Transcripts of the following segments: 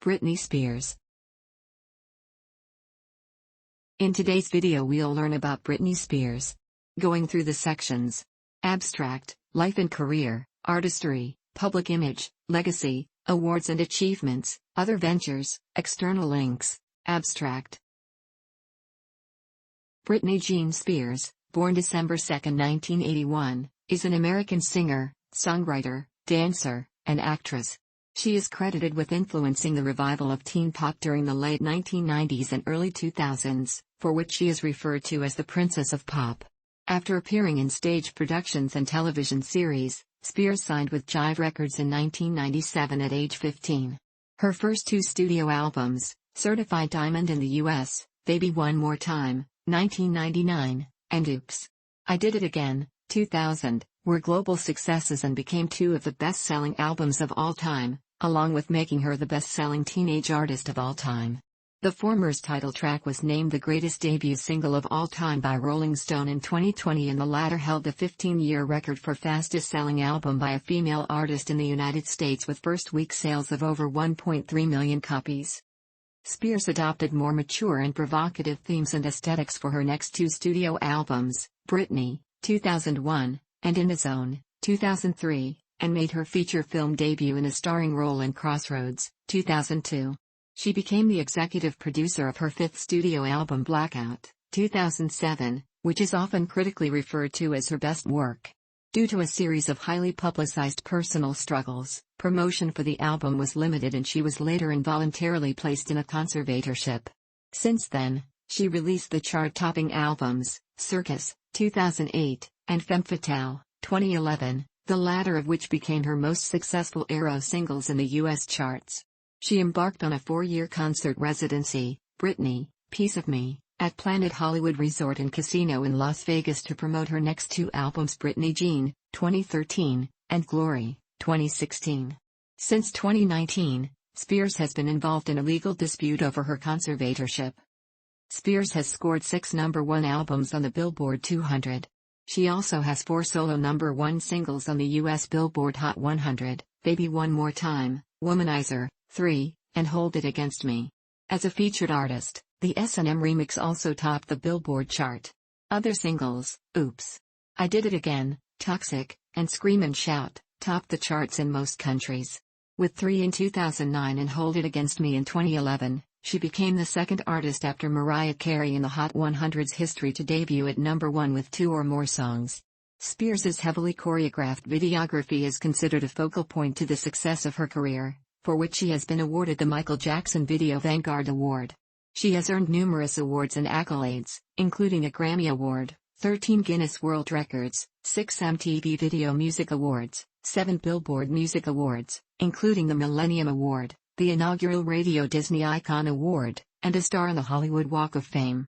Britney Spears. In today's video we'll learn about Britney Spears. Going through the sections: Abstract, Life and Career, Artistry, Public Image, Legacy, Awards and Achievements, Other Ventures, External Links. Abstract. Britney Jean Spears, born December 2, 1981, is an American singer, songwriter, dancer, and actress. She is credited with influencing the revival of teen pop during the late 1990s and early 2000s, for which she is referred to as the Princess of Pop. After appearing in stage productions and television series, Spears signed with Jive Records in 1997 at age 15. Her first two studio albums, Certified Diamond in the US, Baby One More Time, 1999, and Oops, I Did It Again, 2000, were global successes and became two of the best-selling albums of all time, along with making her the best-selling teenage artist of all time. The former's title track was named the greatest debut single of all time by Rolling Stone in 2020, and the latter held the 15-year record for fastest-selling album by a female artist in the United States with first-week sales of over 1.3 million copies. Spears adopted more mature and provocative themes and aesthetics for her next two studio albums, Britney, 2001, and In the Zone, 2003, and made her feature film debut in a starring role in Crossroads, 2002. She became the executive producer of her fifth studio album Blackout, 2007, which is often critically referred to as her best work. Due to a series of highly publicized personal struggles, promotion for the album was limited and she was later involuntarily placed in a conservatorship. Since then, she released the chart-topping albums, Circus, 2008, and Femme Fatale, 2011, the latter of which became her most successful Aero singles in the US charts. She embarked on a 4-year concert residency, Britney, Piece of Me, at Planet Hollywood Resort and Casino in Las Vegas to promote her next two albums, Britney Jean, 2013, and Glory, 2016. Since 2019, Spears has been involved in a legal dispute over her conservatorship. Spears has scored 6 #1 albums on the Billboard 200. She also has 4 solo #1 singles on the US Billboard Hot 100, Baby One More Time, Womanizer, 3, and Hold It Against Me. As a featured artist, the S&M remix also topped the Billboard chart. Other singles, Oops, I Did It Again, Toxic, and Scream and Shout, topped the charts in most countries. With 3 in 2009 and Hold It Against Me in 2011, she became the second artist after Mariah Carey in the Hot 100's history to debut at #1 with 2 or more songs. Spears's heavily choreographed videography is considered a focal point to the success of her career, for which she has been awarded the Michael Jackson Video Vanguard Award. She has earned numerous awards and accolades, including a Grammy Award, 13 Guinness World Records, 6 MTV Video Music Awards, 7 Billboard Music Awards, including the Millennium Award, the inaugural Radio Disney Icon Award, and a star on the Hollywood Walk of Fame.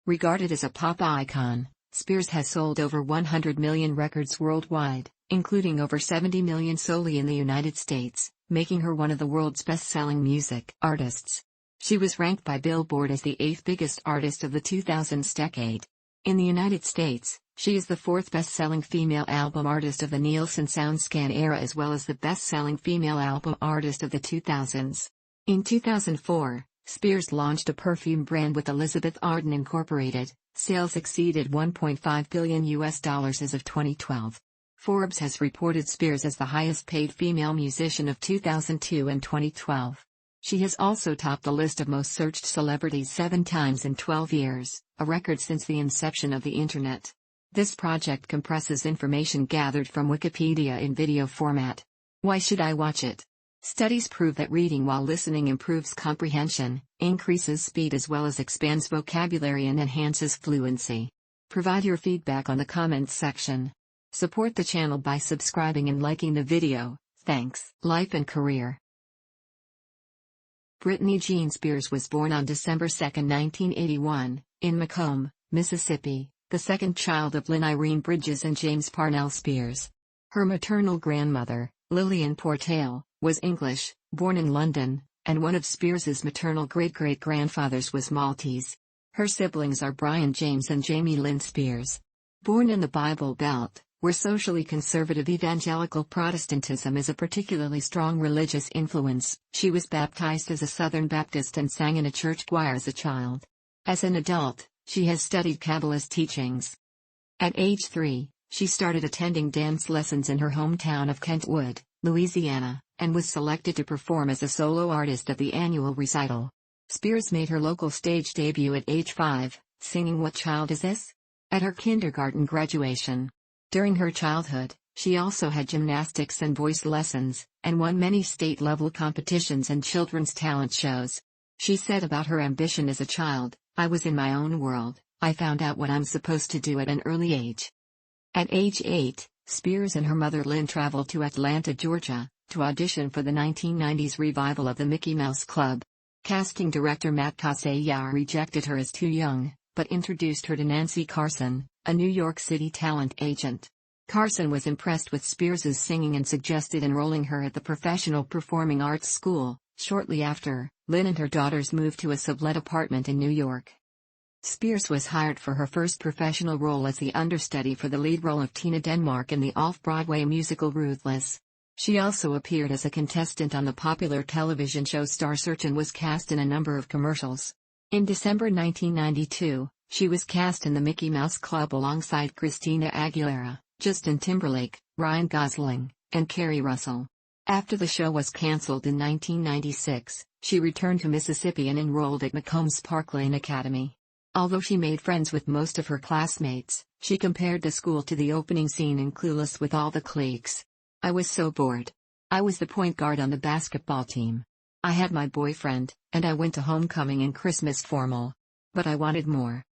Regarded as a pop icon, Spears has sold over 100 million records worldwide, including over 70 million solely in the United States, making her one of the world's best-selling music artists. She was ranked by Billboard as the 8th biggest artist of the 2000s decade. In the United States, she is the 4th best-selling female album artist of the Nielsen SoundScan era as well as the best-selling female album artist of the 2000s. In 2004, Spears launched a perfume brand with Elizabeth Arden Incorporated. Sales exceeded $1.5 billion as of 2012. Forbes has reported Spears as the highest-paid female musician of 2002 and 2012. She has also topped the list of most searched celebrities 7 times in 12 years, a record since the inception of the Internet. This project compresses information gathered from Wikipedia in video format. Why should I watch it? Studies prove that reading while listening improves comprehension, increases speed as well as expands vocabulary and enhances fluency. Provide your feedback on the comments section. Support the channel by subscribing and liking the video, thanks. Life and Career. Britney Jean Spears was born on December 2, 1981, in Macomb, Mississippi, the second child of Lynn Irene Bridges and James Parnell Spears. Her maternal grandmother, Lillian Portale, was English, born in London, and one of Spears's maternal great-great-grandfathers was Maltese. Her siblings are Brian James and Jamie Lynn Spears. Born in the Bible Belt, where socially conservative evangelical Protestantism is a particularly strong religious influence. She was baptized as a Southern Baptist and sang in a church choir as a child. As an adult, she has studied Kabbalist teachings. At age 3, she started attending dance lessons in her hometown of Kentwood, Louisiana, and was selected to perform as a solo artist at the annual recital. Spears made her local stage debut at age 5, singing What Child Is This? At her kindergarten graduation. During her childhood, she also had gymnastics and voice lessons, and won many state-level competitions and children's talent shows. She said about her ambition as a child, "I was in my own world, I found out what I'm supposed to do at an early age." At age 8, Spears and her mother Lynn traveled to Atlanta, Georgia, to audition for the 1990s revival of the Mickey Mouse Club. Casting director Matt Casella rejected her as too young, but introduced her to Nancy Carson, a New York City talent agent. Carson was impressed with Spears's singing and suggested enrolling her at the Professional Performing Arts School. Shortly after, Lynn and her daughters moved to a sublet apartment in New York. Spears was hired for her first professional role as the understudy for the lead role of Tina Denmark in the off-Broadway musical Ruthless. She also appeared as a contestant on the popular television show Star Search and was cast in a number of commercials. In December 1992, she was cast in the Mickey Mouse Club alongside Christina Aguilera, Justin Timberlake, Ryan Gosling, and Kerry Russell. After the show was canceled in 1996, she returned to Mississippi and enrolled at McCombs Park Lane Academy. Although she made friends with most of her classmates, she compared the school to the opening scene in Clueless with all the cliques. "I was so bored. I was the point guard on the basketball team. I had my boyfriend, and I went to homecoming and Christmas formal. But I wanted more."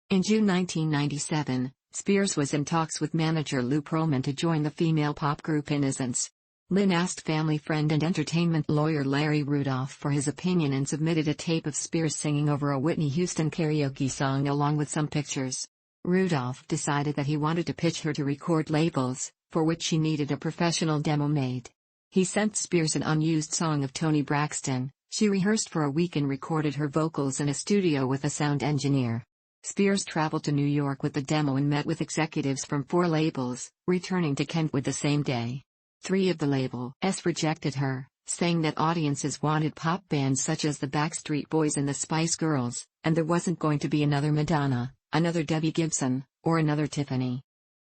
In June 1997, Spears was in talks with manager Lou Pearlman to join the female pop group Innocence. Lynn asked family friend and entertainment lawyer Larry Rudolph for his opinion and submitted a tape of Spears singing over a Whitney Houston karaoke song along with some pictures. Rudolph decided that he wanted to pitch her to record labels, for which she needed a professional demo made. He sent Spears an unused song of Toni Braxton. She rehearsed for a week and recorded her vocals in a studio with a sound engineer. Spears traveled to New York with the demo and met with executives from 4 labels, returning to Kentwood the same day. 3 of the labels rejected her, saying that audiences wanted pop bands such as the Backstreet Boys and the Spice Girls, and there wasn't going to be another Madonna, another Debbie Gibson, or another Tiffany.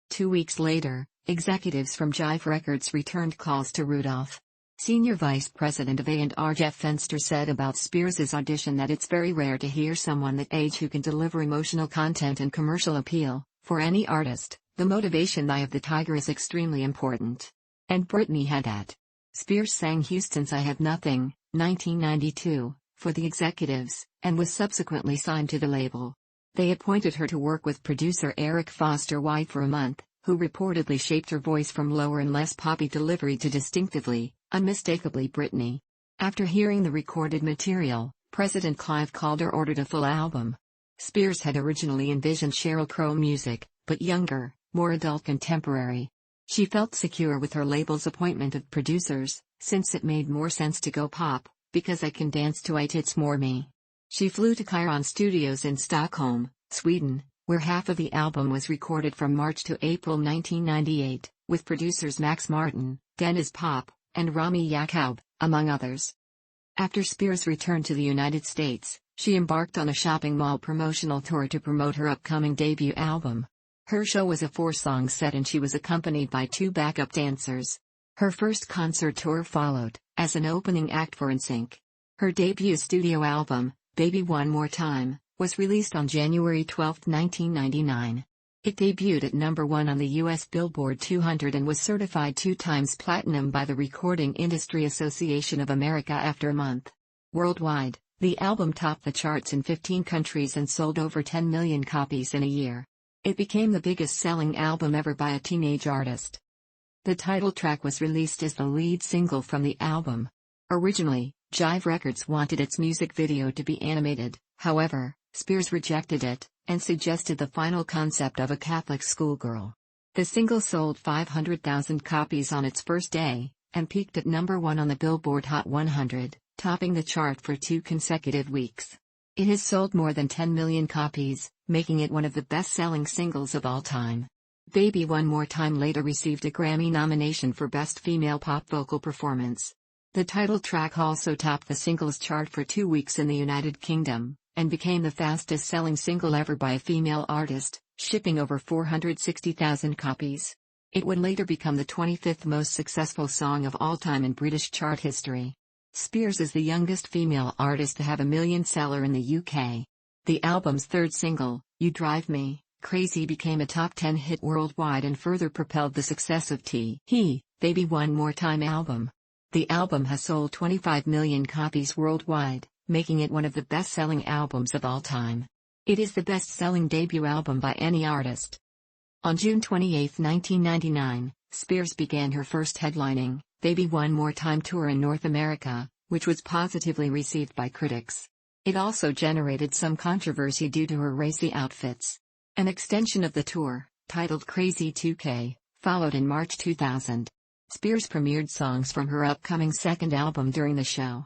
2 weeks later, executives from Jive Records returned calls to Rudolph. Senior Vice President of A&R Jeff Fenster said about Spears's audition that it's very rare to hear someone that age who can deliver emotional content and commercial appeal. For any artist, the motivation eye of the tiger is extremely important. And Britney had that. Spears sang Houston's I Have Nothing, 1992, for the executives, and was subsequently signed to the label. They appointed her to work with producer Eric Foster White for a month, who reportedly shaped her voice from lower and less poppy delivery to distinctively, unmistakably Britney. After hearing the recorded material, President Clive Calder ordered a full album. Spears had originally envisioned Sheryl Crow music, but younger, more adult contemporary. She felt secure with her label's appointment of producers, since it made more sense to go pop, because I can dance to it, it's more me. She flew to Chiron Studios in Stockholm, Sweden, where half of the album was recorded from March to April 1998, with producers Max Martin, Dennis Pop, and Rami Yacoub, among others. After Spears returned to the United States, she embarked on a shopping mall promotional tour to promote her upcoming debut album. Her show was a 4-song set and she was accompanied by 2 backup dancers. Her first concert tour followed, as an opening act for NSYNC. Her debut studio album, Baby One More Time, was released on January 12, 1999. It debuted at number 1 on the U.S. Billboard 200 and was certified 2 times platinum by the Recording Industry Association of America after a month. Worldwide, the album topped the charts in 15 countries and sold over 10 million copies in a year. It became the biggest-selling album ever by a teenage artist. The title track was released as the lead single from the album. Originally, Jive Records wanted its music video to be animated, however, Spears rejected it, and suggested the final concept of a Catholic schoolgirl. The single sold 500,000 copies on its first day, and peaked at number 1 on the Billboard Hot 100, topping the chart for 2 consecutive weeks. It has sold more than 10 million copies, making it one of the best-selling singles of all time. Baby One More Time later received a Grammy nomination for Best Female Pop Vocal Performance. The title track also topped the singles chart for 2 weeks in the United Kingdom, and became the fastest-selling single ever by a female artist, shipping over 460,000 copies. It would later become the 25th most successful song of all time in British chart history. Spears is the youngest female artist to have a million seller in the UK. The album's third single, You Drive Me Crazy, became a top 10 hit worldwide and further propelled the success of He, Baby One More Time album. The album has sold 25 million copies worldwide, making it one of the best-selling albums of all time. It is the best-selling debut album by any artist. On June 28, 1999, Spears began her first headlining, Baby One More Time tour in North America, which was positively received by critics. It also generated some controversy due to her racy outfits. An extension of the tour, titled Crazy 2K, followed in March 2000. Spears premiered songs from her upcoming second album during the show.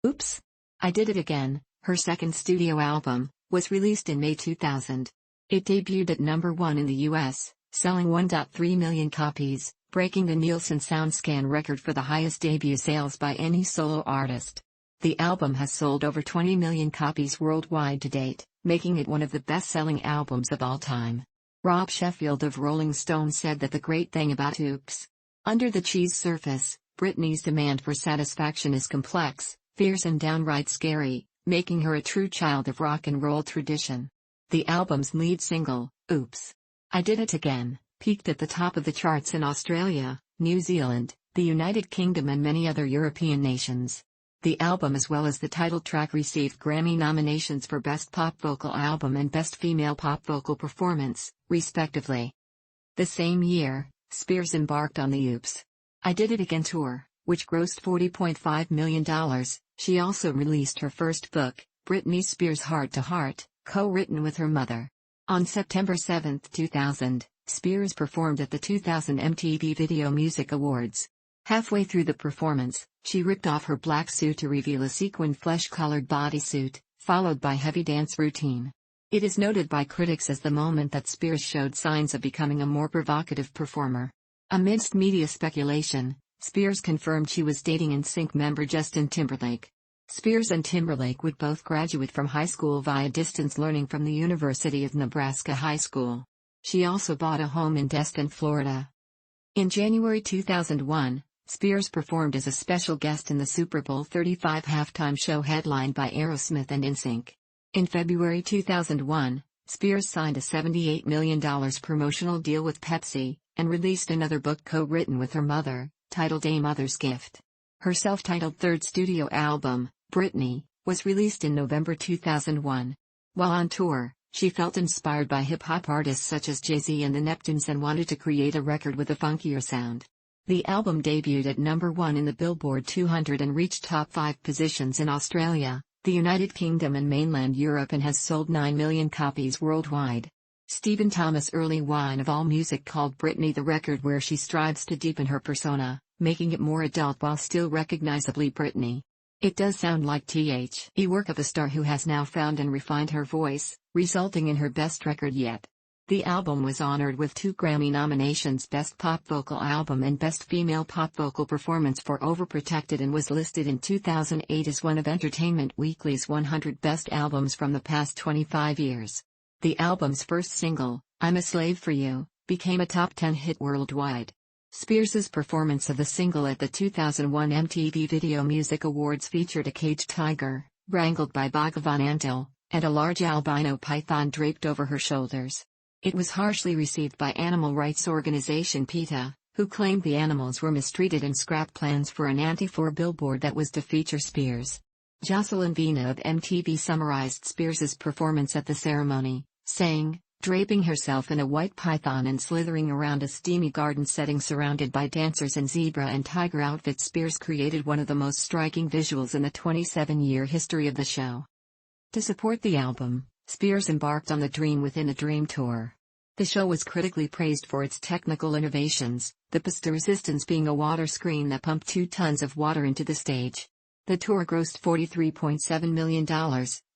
Oops! I Did It Again, her second studio album, was released in May 2000. It debuted at number 1 in the US, selling 1.3 million copies, breaking the Nielsen SoundScan record for the highest debut sales by any solo artist. The album has sold over 20 million copies worldwide to date, making it one of the best-selling albums of all time. Rob Sheffield of Rolling Stone said that the great thing about Oops! Under the Cheese surface, Britney's demand for satisfaction is complex, fierce and downright scary, making her a true child of rock and roll tradition. The album's lead single, Oops! I Did It Again, peaked at the top of the charts in Australia, New Zealand, the United Kingdom and many other European nations. The album as well as the title track received Grammy nominations for Best Pop Vocal Album and Best Female Pop Vocal Performance, respectively. The same year, Spears embarked on the Oops! I Did It Again tour, which grossed $40.5 million. She also released her first book, Britney Spears Heart to Heart, co-written with her mother. On September 7, 2000, Spears performed at the 2000 MTV Video Music Awards. Halfway through the performance, she ripped off her black suit to reveal a sequined flesh-colored bodysuit, followed by heavy dance routine. It is noted by critics as the moment that Spears showed signs of becoming a more provocative performer. Amidst media speculation, Spears confirmed she was dating NSYNC member Justin Timberlake. Spears and Timberlake would both graduate from high school via distance learning from the University of Nebraska High School. She also bought a home in Destin, Florida. In January 2001, Spears performed as a special guest in the Super Bowl 35 halftime show headlined by Aerosmith and NSYNC. In February 2001, Spears signed a $78 million promotional deal with Pepsi, and released another book co-written with her mother, titled A Mother's Gift. Her self-titled third studio album, Britney, was released in November 2001. While on tour, she felt inspired by hip-hop artists such as Jay-Z and the Neptunes and wanted to create a record with a funkier sound. The album debuted at number 1 in the Billboard 200 and reached top 5 positions in Australia, the United Kingdom and mainland Europe and has sold 9 million copies worldwide. Stephen Thomas Early Wine of AllMusic called Britney the record where she strives to deepen her persona, making it more adult while still recognizably Britney. It does sound like the work of a star who has now found and refined her voice, resulting in her best record yet. The album was honored with 2 Grammy nominations, Best Pop Vocal Album and Best Female Pop Vocal Performance for Overprotected, and was listed in 2008 as one of Entertainment Weekly's 100 Best Albums from the past 25 years. The album's first single, I'm a Slave for You, became a top 10 hit worldwide. Spears's performance of the single at the 2001 MTV Video Music Awards featured a caged tiger, wrangled by Bhagavan Antil, and a large albino python draped over her shoulders. It was harshly received by animal rights organization PETA, who claimed the animals were mistreated and scrapped plans for an anti-4 billboard that was to feature Spears. Jocelyn Vina of MTV summarized Spears's performance at the ceremony, saying, "Draping herself in a white python and slithering around a steamy garden setting surrounded by dancers in zebra and tiger outfits, Spears created one of the most striking visuals in the 27-year history of the show." To support the album, Spears embarked on the Dream Within a Dream tour. The show was critically praised for its technical innovations, the pest resistance being a water screen that pumped 2 tons of water into the stage. The tour grossed $43.7 million,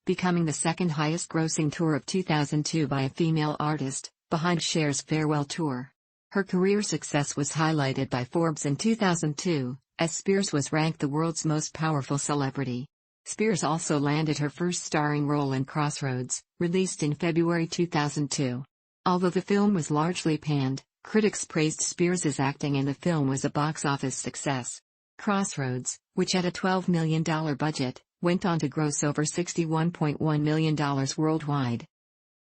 becoming the second highest grossing tour of 2002 by a female artist, behind Cher's farewell tour. Her career success was highlighted by Forbes in 2002, as Spears was ranked the world's most powerful celebrity. Spears also landed her first starring role in Crossroads, released in February 2002. Although the film was largely panned, critics praised Spears' acting in the film was a box office success. Crossroads, which had a $12 million budget, went on to gross over $61.1 million worldwide.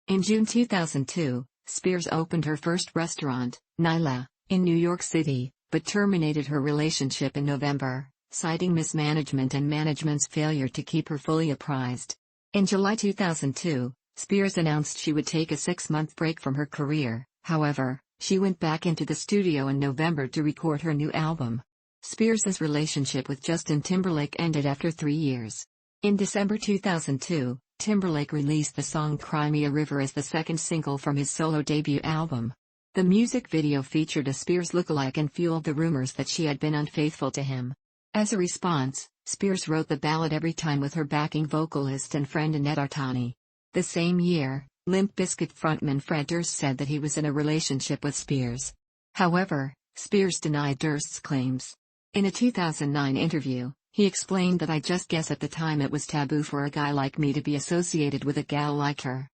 In June 2002, Spears opened her first restaurant, Nyla, in New York City, but terminated her relationship in November, citing mismanagement and management's failure to keep her fully apprised. In July 2002, Spears announced she would take a 6-month break from her career. However, she went back into the studio in November to record her new album. Spears' relationship with Justin Timberlake ended after 3 years. In December 2002, Timberlake released the song Cry Me a River as the second single from his solo debut album. The music video featured a Spears lookalike and fueled the rumors that she had been unfaithful to him. As a response, Spears wrote the ballad Every Time with her backing vocalist and friend Annette Artani. The same year, Limp Bizkit frontman Fred Durst said that he was in a relationship with Spears. However, Spears denied Durst's claims. In a 2009 interview, he explained that I just guess at the time it was taboo for a guy like me to be associated with a gal like her.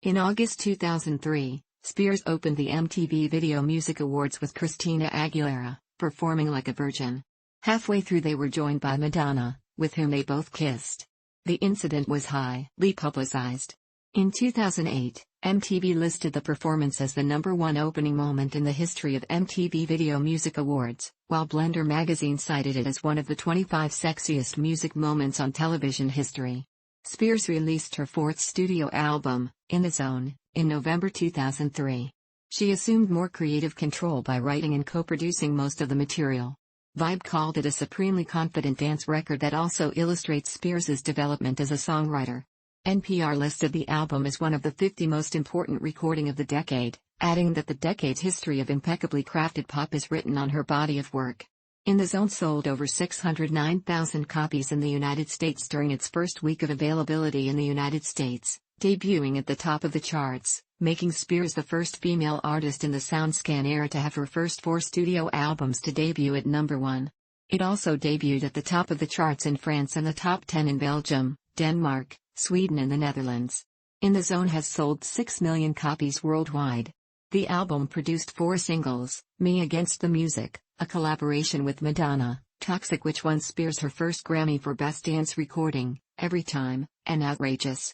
In August 2003, Spears opened the MTV Video Music Awards with Christina Aguilera, performing Like a Virgin. Halfway through they were joined by Madonna, with whom they both kissed. The incident was highly publicized. In 2008, MTV listed the performance as the #1 opening moment in the history of MTV Video Music Awards, while Blender magazine cited it as one of the 25 sexiest music moments on television history. Spears released her 4th studio album, In the Zone, in November 2003. She assumed more creative control by writing and co-producing most of the material. Vibe called it a supremely confident dance record that also illustrates Spears' development as a songwriter. NPR listed the album as one of the 50 most important recording of the decade, adding that the decade's history of impeccably crafted pop is written on her body of work. In the Zone sold over 609,000 copies in the United States during its first week of availability in the United States, debuting at the top of the charts, making Spears the first female artist in the SoundScan era to have her first 4 studio albums to debut at #1. It also debuted at the top of the charts in France and the top 10 in Belgium, Denmark, Sweden and the Netherlands. In the Zone has sold 6 million copies worldwide. The album produced 4 singles, Me Against the Music, a collaboration with Madonna, Toxic which won Spears her first Grammy for Best Dance Recording, Every Time, and Outrageous.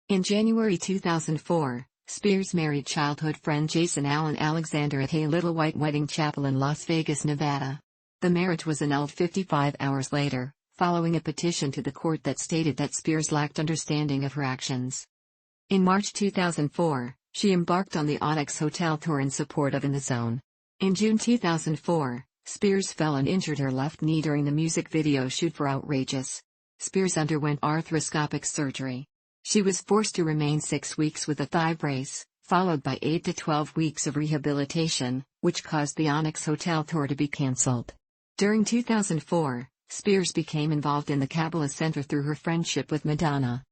In January 2004, Spears married childhood friend Jason Allen Alexander at Hey Little White Wedding Chapel in Las Vegas, Nevada. The marriage was annulled 55 hours later, following a petition to the court that stated that Spears lacked understanding of her actions. In March 2004, she embarked on the Onyx Hotel tour in support of In the Zone. In June 2004, Spears fell and injured her left knee during the music video shoot for Outrageous. Spears underwent arthroscopic surgery. She was forced to remain 6 weeks with a thigh brace, followed by 8 to 12 weeks of rehabilitation, which caused the Onyx Hotel tour to be cancelled. During 2004, Spears became involved in the Kabbalah Center through her friendship with Madonna.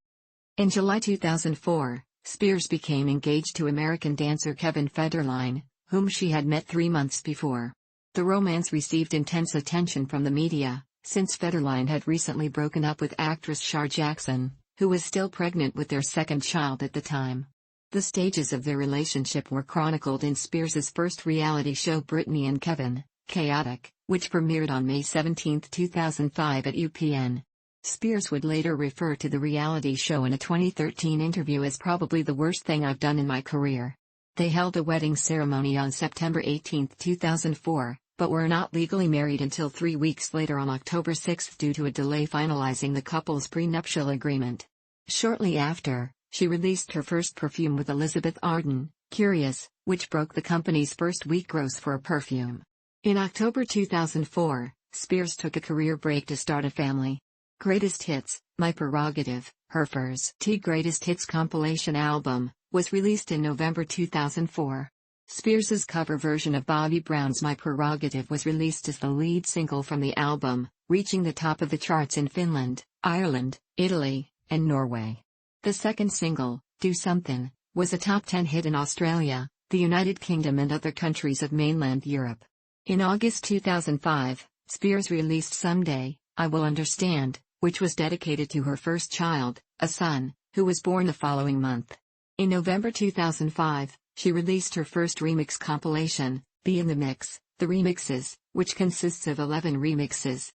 In July 2004, Spears became engaged to American dancer Kevin Federline, whom she had met 3 months before. The romance received intense attention from the media, since Federline had recently broken up with actress Shar Jackson, who was still pregnant with their second child at the time. The stages of their relationship were chronicled in Spears' first reality show Britney and Kevin, Chaotic, which premiered on May 17, 2005 at UPN. Spears would later refer to the reality show in a 2013 interview as probably the worst thing I've done in my career. They held a wedding ceremony on September 18, 2004, but were not legally married until 3 weeks later on October 6 due to a delay finalizing the couple's prenuptial agreement. Shortly after, she released her first perfume with Elizabeth Arden, Curious, which broke the company's first week gross for a perfume. In October 2004, Spears took a career break to start a family. Greatest Hits, My Prerogative, her first Greatest Hits compilation album, was released in November 2004. Spears' cover version of Bobby Brown's My Prerogative was released as the lead single from the album, reaching the top of the charts in Finland, Ireland, Italy, and Norway. The second single, Do Something, was a top 10 hit in Australia, the United Kingdom and other countries of mainland Europe. In August 2005, Spears released Someday, I Will Understand, which was dedicated to her first child, a son, who was born the following month. In November 2005, she released her first remix compilation, Be in the Mix, The Remixes, which consists of 11 remixes.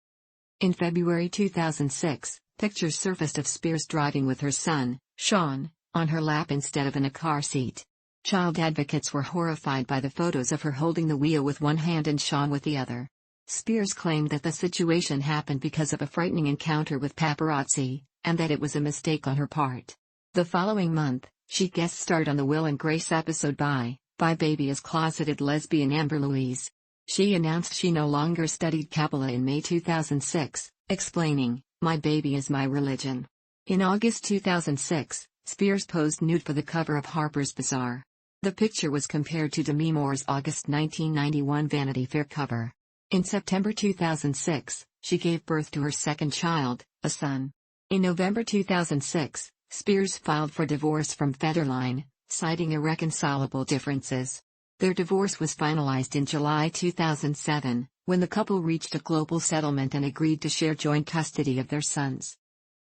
In February 2006, pictures surfaced of Spears driving with her son, Sean, on her lap instead of in a car seat. Child advocates were horrified by the photos of her holding the wheel with one hand and Sean with the other. Spears claimed that the situation happened because of a frightening encounter with paparazzi, and that it was a mistake on her part. The following month, she guest starred on the Will and Grace episode Bye Baby as closeted lesbian Amber Louise. She announced she no longer studied Kabbalah in May 2006, explaining, My baby is my religion. In August 2006, Spears posed nude for the cover of Harper's Bazaar. The picture was compared to Demi Moore's August 1991 Vanity Fair cover. In September 2006, she gave birth to her second child, a son. In November 2006, Spears filed for divorce from Federline, citing irreconcilable differences. Their divorce was finalized in July 2007, when the couple reached a global settlement and agreed to share joint custody of their sons.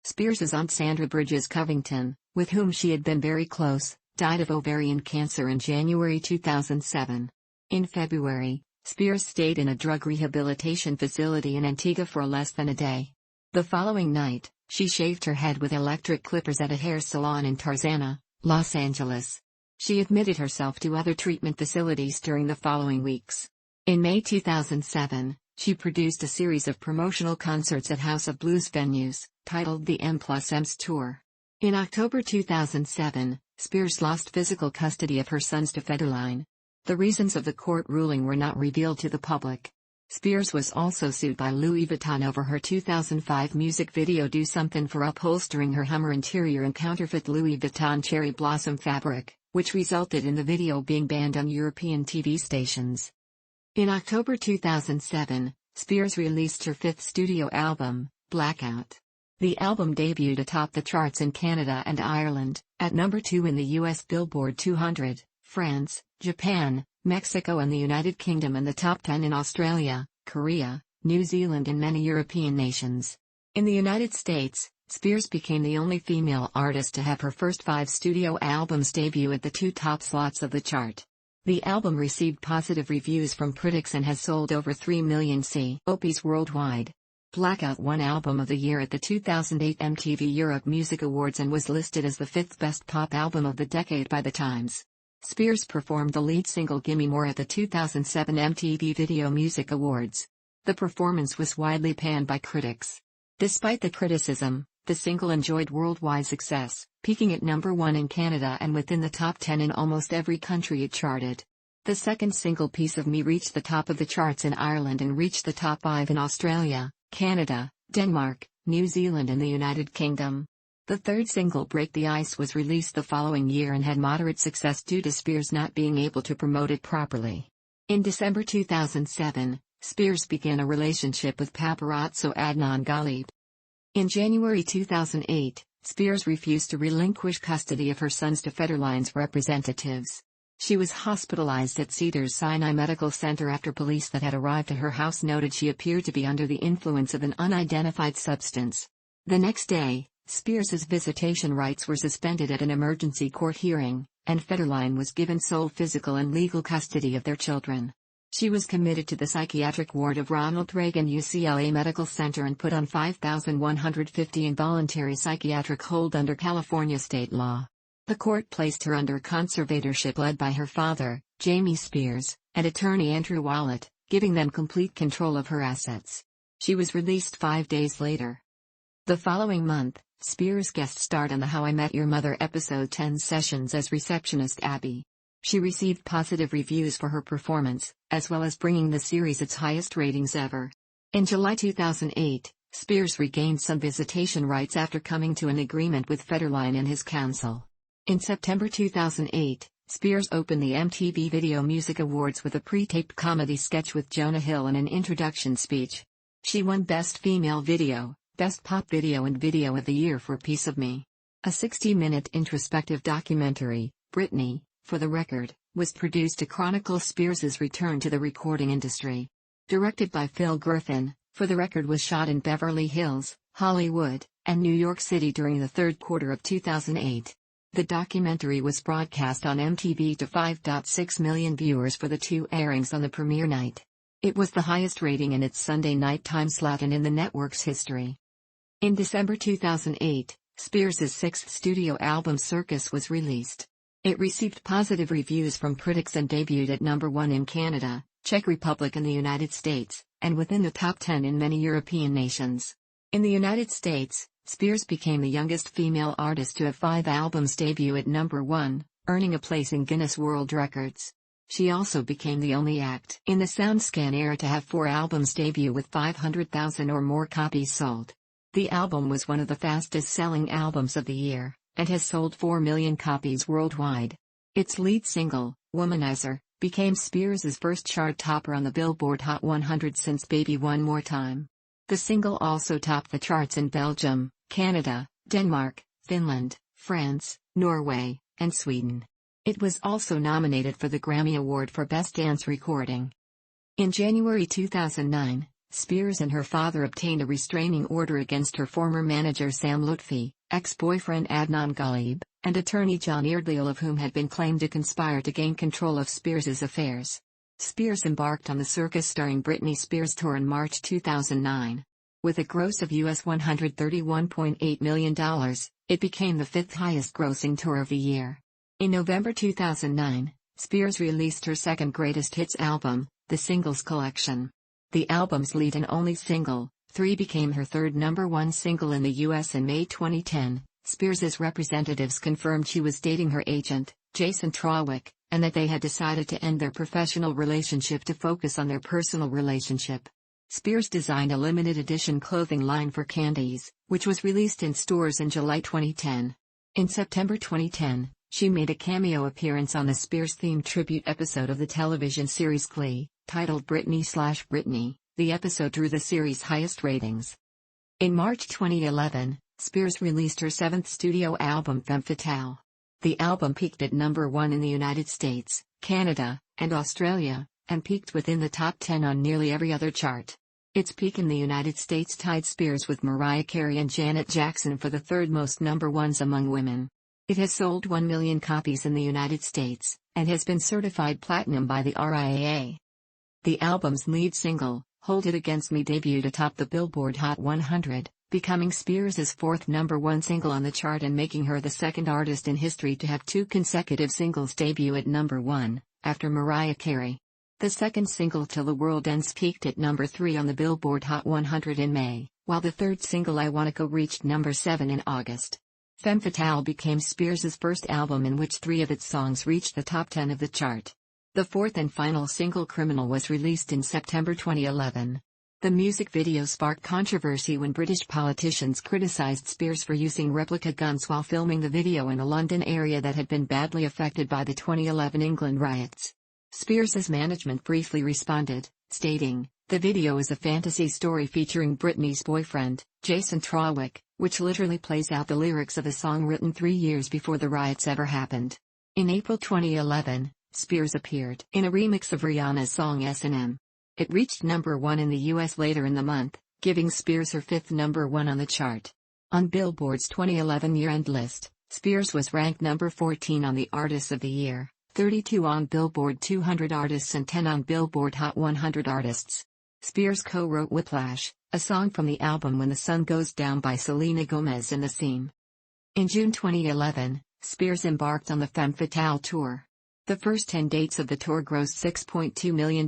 Spears' aunt Sandra Bridges Covington, with whom she had been very close, died of ovarian cancer in January 2007. In February, Spears stayed in a drug rehabilitation facility in Antigua for less than a day. The following night, she shaved her head with electric clippers at a hair salon in Tarzana, Los Angeles. She admitted herself to other treatment facilities during the following weeks. In May 2007, she produced a series of promotional concerts at House of Blues venues, titled the M+M's Tour. In October 2007, Spears lost physical custody of her sons to Federline. The reasons of the court ruling were not revealed to the public. Spears was also sued by Louis Vuitton over her 2005 music video Do Something for upholstering her Hummer interior in counterfeit Louis Vuitton cherry blossom fabric, which resulted in the video being banned on European TV stations. In October 2007, Spears released her fifth studio album, Blackout. The album debuted atop the charts in Canada and Ireland, at number 2 in the US Billboard 200, France, Japan, Mexico and the United Kingdom, and the top 10 in Australia, Korea, New Zealand and many European nations. In the United States, Spears became the only female artist to have her first 5 studio albums debut at the 2 top slots of the chart. The album received positive reviews from critics and has sold over 3 million copies worldwide. Blackout won Album of the Year at the 2008 MTV Europe Music Awards and was listed as the 5th best pop album of the decade by The Times. Spears performed the lead single Gimme More at the 2007 MTV Video Music Awards. The performance was widely panned by critics. Despite the criticism, the single enjoyed worldwide success, peaking at number 1 in Canada and within the top 10 in almost every country it charted. The second single Piece of Me reached the top of the charts in Ireland and reached the top 5 in Australia, Canada, Denmark, New Zealand and the United Kingdom. The third single Break the Ice was released the following year and had moderate success due to Spears not being able to promote it properly. In December 2007, Spears began a relationship with paparazzo Adnan Ghalib. In January 2008, Spears refused to relinquish custody of her sons to Federline's representatives. She was hospitalized at Cedars-Sinai Medical Center after police that had arrived at her house noted she appeared to be under the influence of an unidentified substance. The next day, Spears's visitation rights were suspended at an emergency court hearing, and Federline was given sole physical and legal custody of their children. She was committed to the psychiatric ward of Ronald Reagan UCLA Medical Center and put on 5,150 involuntary psychiatric hold under California state law. The court placed her under conservatorship led by her father, Jamie Spears, and attorney Andrew Wallet, giving them complete control of her assets. She was released 5 days later. The following month, Spears guest starred on the How I Met Your Mother episode 10 Sessions as receptionist Abby. She received positive reviews for her performance, as well as bringing the series its highest ratings ever. In July 2008, Spears regained some visitation rights after coming to an agreement with Federline and his counsel. In September 2008, Spears opened the MTV Video Music Awards with a pre-taped comedy sketch with Jonah Hill and an introduction speech. She won Best Female Video, Best Pop Video and Video of the Year for Piece of Me. A 60-minute introspective documentary, Britney, for the record, was produced to chronicle Spears's return to the recording industry. Directed by Phil Griffin, For the Record was shot in Beverly Hills, Hollywood, and New York City during the third quarter of 2008. The documentary was broadcast on MTV to 5.6 million viewers for the 2 airings on the premiere night. It was the highest rating in its Sunday night time slot and in the network's history. In December 2008, Spears's 6th studio album Circus was released. It received positive reviews from critics and debuted at number 1 in Canada, Czech Republic and the United States, and within the top 10 in many European nations. In the United States, Spears became the youngest female artist to have 5 albums debut at number 1, earning a place in Guinness World Records. She also became the only act in the SoundScan era to have 4 albums debut with 500,000 or more copies sold. The album was one of the fastest-selling albums of the year, and has sold 4 million copies worldwide. Its lead single, Womanizer, became Spears's first chart topper on the Billboard Hot 100 since Baby One More Time. The single also topped the charts in Belgium, Canada, Denmark, Finland, France, Norway, and Sweden. It was also nominated for the Grammy Award for Best Dance Recording. In January 2009, Spears and her father obtained a restraining order against her former manager Sam Lutfi, ex-boyfriend Adnan Ghalib, and attorney John Eardley, all of whom had been claimed to conspire to gain control of Spears's affairs. Spears embarked on the Circus starring Britney Spears tour in March 2009. With a gross of US $131.8 million, it became the 5th highest grossing tour of the year. In November 2009, Spears released her second greatest hits album, The Singles Collection. The album's lead and only single, 3, became her third number 1 single in the US in May 2010. Spears's representatives confirmed she was dating her agent, Jason Trawick, and that they had decided to end their professional relationship to focus on their personal relationship. Spears designed a limited edition clothing line for Candies, which was released in stores in July 2010. In September 2010, she made a cameo appearance on the Spears-themed tribute episode of the television series Glee, titled Britney/Britney. The episode drew the series' highest ratings. In March 2011, Spears released her 7th studio album Femme Fatale. The album peaked at number 1 in the United States, Canada, and Australia, and peaked within the top 10 on nearly every other chart. Its peak in the United States tied Spears with Mariah Carey and Janet Jackson for the third most number 1s among women. It has sold 1 million copies in the United States, and has been certified platinum by the RIAA. The album's lead single, Hold It Against Me, debuted atop the Billboard Hot 100, becoming Spears's 4th number 1 single on the chart and making her the second artist in history to have 2 consecutive singles debut at number 1, after Mariah Carey. The second single, Till the World Ends, peaked at number 3 on the Billboard Hot 100 in May, while the third single, I Wanna Go, reached number 7 in August. Femme Fatale became Spears's first album in which 3 of its songs reached the top 10 of the chart. The fourth and final single, Criminal, was released in September 2011. The music video sparked controversy when British politicians criticized Spears for using replica guns while filming the video in a London area that had been badly affected by the 2011 England riots. Spears's management briefly responded, stating, "The video is a fantasy story featuring Britney's boyfriend, Jason Trawick, which literally plays out the lyrics of a song written 3 years before the riots ever happened." In April 2011, Spears appeared in a remix of Rihanna's song S&M. It reached number 1 in the US later in the month, giving Spears her 5th number 1 on the chart. On Billboard's 2011 year-end list, Spears was ranked number 14 on the Artists of the Year, 32 on Billboard 200 Artists and 10 on Billboard Hot 100 Artists. Spears co-wrote Whiplash, a song from the album When the Sun Goes Down by Selena Gomez in the theme. In June 2011, Spears embarked on the Femme Fatale tour. The first 10 dates of the tour grossed $6.2 million,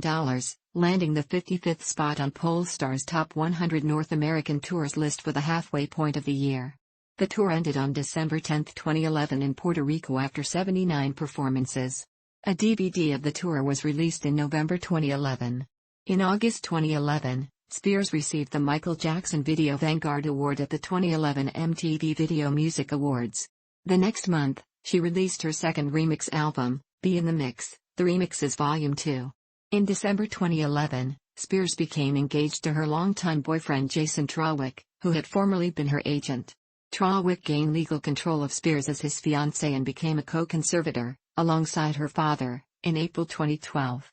landing the 55th spot on Pollstar's Top 100 North American Tours list for the halfway point of the year. The tour ended on December 10, 2011 in Puerto Rico after 79 performances. A DVD of the tour was released in November 2011. In August 2011, Spears received the Michael Jackson Video Vanguard Award at the 2011 MTV Video Music Awards. The next month, she released her second remix album, Be in the Mix, The Remixes Volume 2. In December 2011, Spears became engaged to her longtime boyfriend Jason Trawick, who had formerly been her agent. Trawick gained legal control of Spears as his fiancé and became a co-conservator, alongside her father, in April 2012.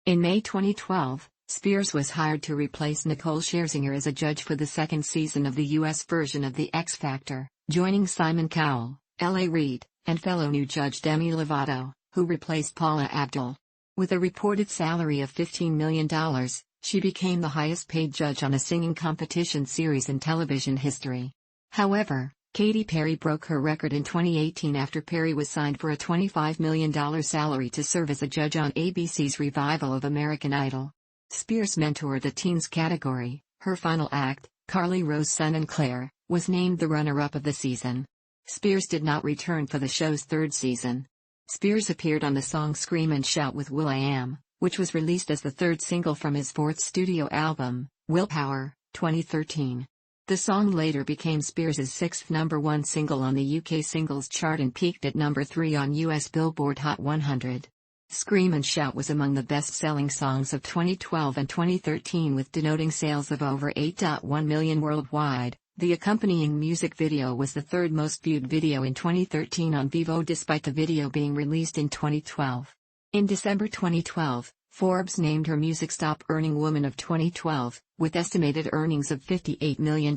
In May 2012, Spears was hired to replace Nicole Scherzinger as a judge for the second season of the U.S. version of The X Factor, joining Simon Cowell, L.A. Reid, and fellow new judge Demi Lovato, who replaced Paula Abdul. With a reported salary of $15 million, she became the highest-paid judge on a singing competition series in television history. However, Katy Perry broke her record in 2018 after Perry was signed for a $25 million salary to serve as a judge on ABC's revival of American Idol. Spears mentored the teens category. Her final act, Carly Rose Son and Claire, was named the runner-up of the season. Spears did not return for the show's third season. Spears appeared on the song Scream and Shout with will.i.am, which was released as the third single from his fourth studio album, Willpower, 2013. The song later became Spears' sixth #1 single on the UK singles chart and peaked at number 3 on US Billboard Hot 100. Scream and Shout was among the best-selling songs of 2012 and 2013 with denoting sales of over 8.1 million worldwide. The accompanying music video was the third most viewed video in 2013 on Vevo despite the video being released in 2012. In December 2012, Forbes named her Music Top Earning Woman of 2012, with estimated earnings of $58 million.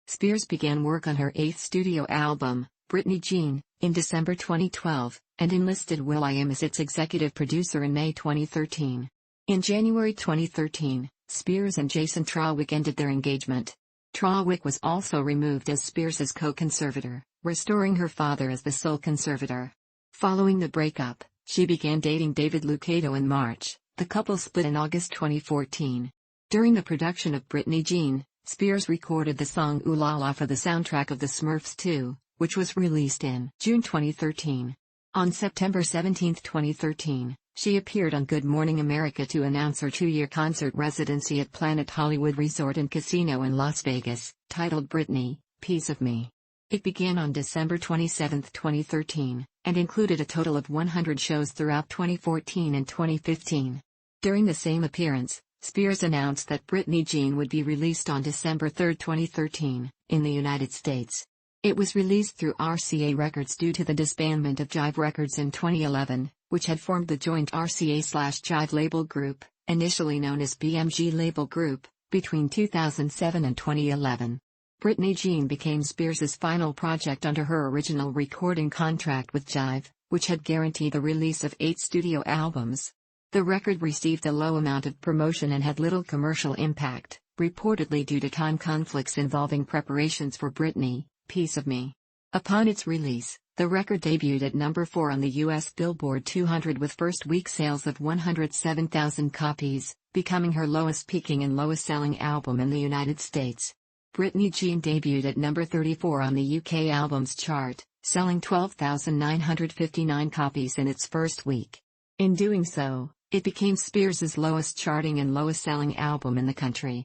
Spears began work on her eighth studio album, Britney Jean, in December 2012, and enlisted will.i.am as its executive producer in May 2013. In January 2013, Spears and Jason Trawick ended their engagement. Trawick was also removed as Spears' co-conservator, restoring her father as the sole conservator. Following the breakup, she began dating David Lucado in March. The couple split in August 2014. During the production of Britney Jean, Spears recorded the song Ooh La La for the soundtrack of The Smurfs 2, which was released in June 2013. On September 17, 2013, she appeared on Good Morning America to announce her 2-year concert residency at Planet Hollywood Resort and Casino in Las Vegas, titled Britney, Piece of Me. It began on December 27, 2013, and included a total of 100 shows throughout 2014 and 2015. During the same appearance, Spears announced that Britney Jean would be released on December 3, 2013, in the United States. It was released through RCA Records due to the disbandment of Jive Records in 2011, which had formed the joint RCA/Jive label group, initially known as BMG Label Group, between 2007 and 2011. Britney Jean became Spears' final project under her original recording contract with Jive, which had guaranteed the release of 8 studio albums. The record received a low amount of promotion and had little commercial impact, reportedly due to time conflicts involving preparations for Britney, Piece of Me. Upon its release, the record debuted at number 4 on the US Billboard 200 with first-week sales of 107,000 copies, becoming her lowest-peaking and lowest-selling album in the United States. Britney Jean debuted at number 34 on the UK Albums Chart, selling 12,959 copies in its first week. In doing so, it became Spears' lowest-charting and lowest-selling album in the country.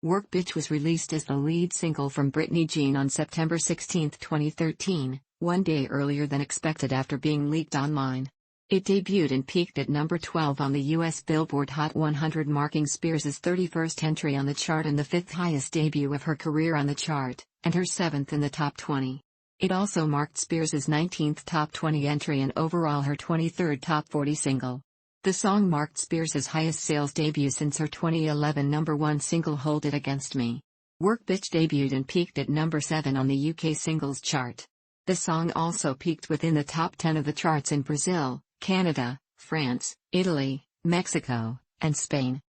Work Bitch was released as the lead single from Britney Jean on September 16, 2013, one day earlier than expected after being leaked online. It debuted and peaked at number 12 on the US Billboard Hot 100, marking Spears' 31st entry on the chart and the 5th highest debut of her career on the chart, and her 7th in the top 20. It also marked Spears' 19th top 20 entry and overall her 23rd top 40 single. The song marked Spears' highest sales debut since her 2011 #1 single Hold It Against Me. Work Bitch debuted and peaked at number 7 on the UK singles chart. The song also peaked within the top 10 of the charts in Brazil, Canada, France, Italy, Mexico, and Spain.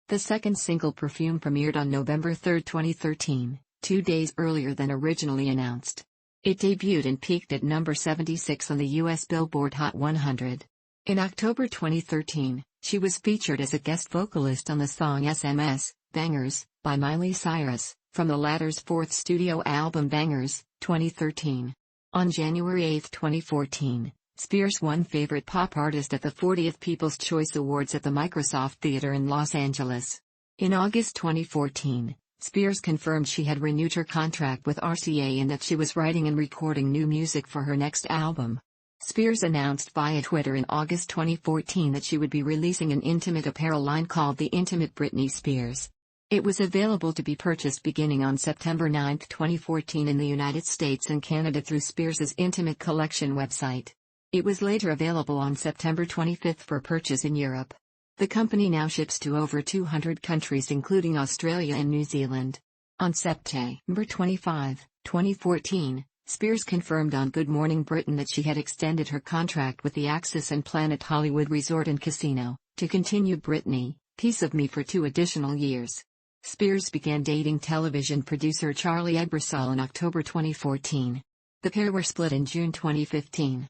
The second single Perfume premiered on November 3, 2013, 2 days earlier than originally announced. It debuted and peaked at number 76 on the US Billboard Hot 100. In October 2013, she was featured as a guest vocalist on the song SMS, Bangers, by Miley Cyrus, from the latter's 4th studio album Bangers, 2013. On January 8, 2014, Spears won Favorite Pop Artist at the 40th People's Choice Awards at the Microsoft Theater in Los Angeles. In August 2014, Spears confirmed she had renewed her contract with RCA and that she was writing and recording new music for her next album. Spears announced via Twitter in August 2014 that she would be releasing an intimate apparel line called The Intimate Britney Spears. It was available to be purchased beginning on September 9, 2014 in the United States and Canada through Spears' Intimate Collection website. It was later available on September 25 for purchase in Europe. The company now ships to over 200 countries including Australia and New Zealand. On September 25, 2014, Spears confirmed on Good Morning Britain that she had extended her contract with the Axis and Planet Hollywood Resort and Casino to continue Britney, Piece of Me for 2 additional years. Spears began dating television producer Charlie Ebersol in October 2014. The pair were split in June 2015.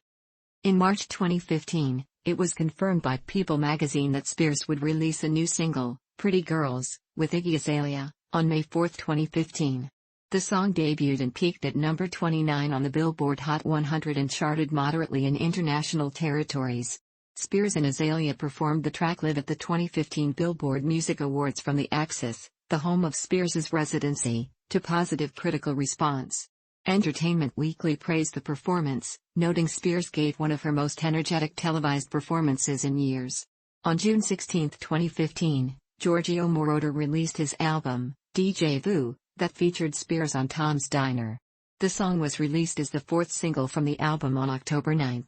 In March 2015, it was confirmed by People magazine that Spears would release a new single, Pretty Girls, with Iggy Azalea, on May 4, 2015. The song debuted and peaked at number 29 on the Billboard Hot 100 and charted moderately in international territories. Spears and Azalea performed the track live at the 2015 Billboard Music Awards from the Axis, the home of Spears's residency, to positive critical response. Entertainment Weekly praised the performance, noting Spears gave one of her most energetic televised performances in years. On June 16, 2015, Giorgio Moroder released his album, Déjà Vu, that featured Spears on Tom's Diner. The song was released as the 4th single from the album on October 9.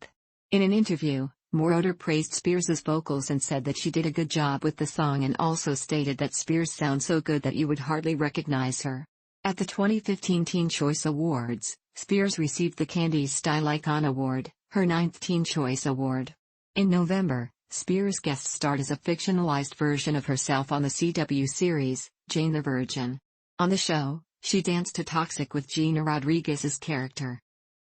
In an interview, Moroder praised Spears's vocals and said that she did a good job with the song and also stated that Spears sounds so good that you would hardly recognize her. At the 2015 Teen Choice Awards, Spears received the Candies Style Icon Award, her 9th Teen Choice Award. In November, Spears guest starred as a fictionalized version of herself on the CW series, Jane the Virgin. On the show, she danced to Toxic with Gina Rodriguez's character.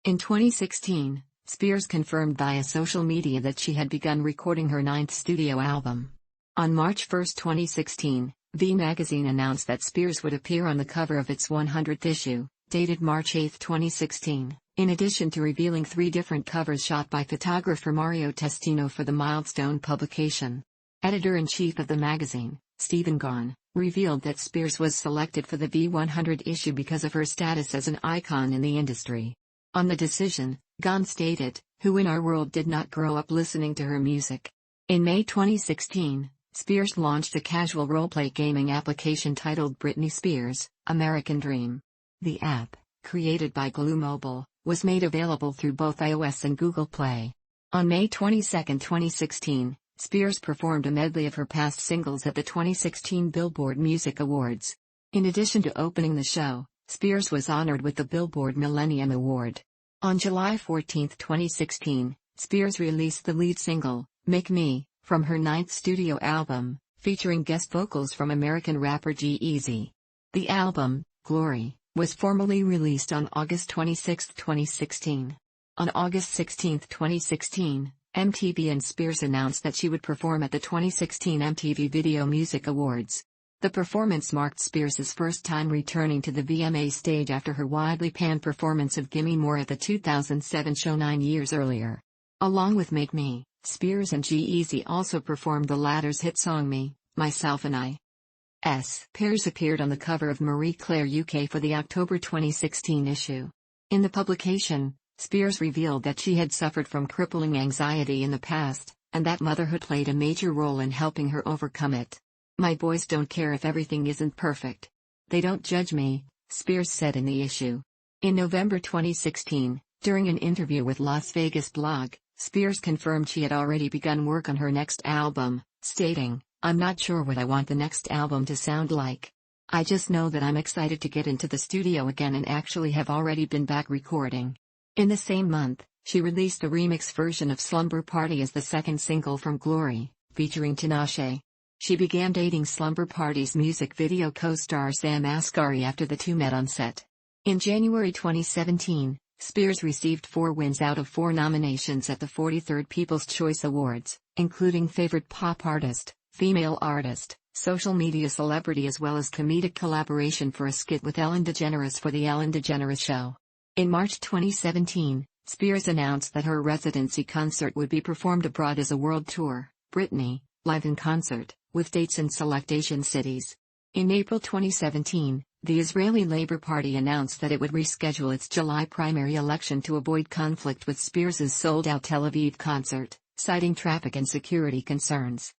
In 2016, Spears confirmed via social media that she had begun recording her 9th studio album. On March 1, 2016, V magazine announced that Spears would appear on the cover of its 100th issue, dated March 8, 2016, in addition to revealing 3 different covers shot by photographer Mario Testino for the Milestone publication. Editor-in-chief of the magazine, Stephen Gahn, revealed that Spears was selected for the V100 issue because of her status as an icon in the industry. On the decision, Gahn stated, "Who in our world did not grow up listening to her music?" In May 2016, Spears launched a casual roleplay gaming application titled Britney Spears, American Dream. The app, created by Glue Mobile, was made available through both iOS and Google Play. On May 22, 2016, Spears performed a medley of her past singles at the 2016 Billboard Music Awards. In addition to opening the show, Spears was honored with the Billboard Millennium Award. On July 14, 2016, Spears released the lead single, Make Me, from her 9th studio album, featuring guest vocals from American rapper G-Eazy. The album, Glory, was formally released on August 26, 2016. On August 16, 2016, MTV and Spears announced that she would perform at the 2016 MTV Video Music Awards. The performance marked Spears' first time returning to the VMA stage after her widely panned performance of Gimme More at the 2007 show 9 years earlier. Along with Make Me, Spears and G-Eazy also performed the latter's hit song Me, Myself and I. Spears appeared on the cover of Marie Claire UK for the October 2016 issue. In the publication, Spears revealed that she had suffered from crippling anxiety in the past, and that motherhood played a major role in helping her overcome it. "My boys don't care if everything isn't perfect. They don't judge me," Spears said in the issue. In November 2016, during an interview with Las Vegas Blog, Spears confirmed she had already begun work on her next album, stating, "I'm not sure what I want the next album to sound like. I just know that I'm excited to get into the studio again and actually have already been back recording." In the same month, she released a remix version of Slumber Party as the 2nd single from Glory, featuring Tinashe. She began dating Slumber Party's music video co-star Sam Asghari after the two met on set. In January 2017, Spears received 4 wins out of 4 nominations at the 43rd People's Choice Awards, including Favorite Pop Artist, Female Artist, Social Media Celebrity as well as Comedic Collaboration for a skit with Ellen DeGeneres for The Ellen DeGeneres Show. In March 2017, Spears announced that her residency concert would be performed abroad as a world tour, Britney, live in concert, with dates in select Asian cities. In April 2017, the Israeli Labor Party announced that it would reschedule its July primary election to avoid conflict with Spears's sold-out Tel Aviv concert, citing traffic and security concerns.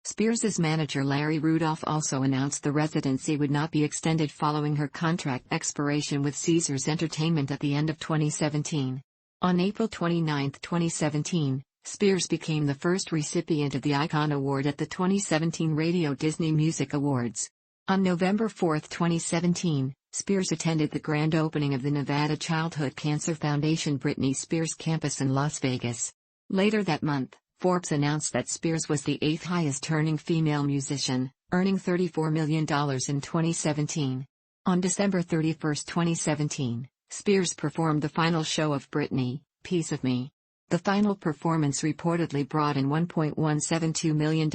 Spears's manager Larry Rudolph also announced the residency would not be extended following her contract expiration with Caesars Entertainment at the end of 2017. On April 29, 2017, Spears became the first recipient of the Icon Award at the 2017 Radio Disney Music Awards. On November 4, 2017, Spears attended the grand opening of the Nevada Childhood Cancer Foundation Britney Spears campus in Las Vegas. Later that month, Forbes announced that Spears was the 8th highest-earning female musician, earning $34 million in 2017. On December 31, 2017, Spears performed the final show of Britney, Piece of Me. The final performance reportedly brought in $1.172 million,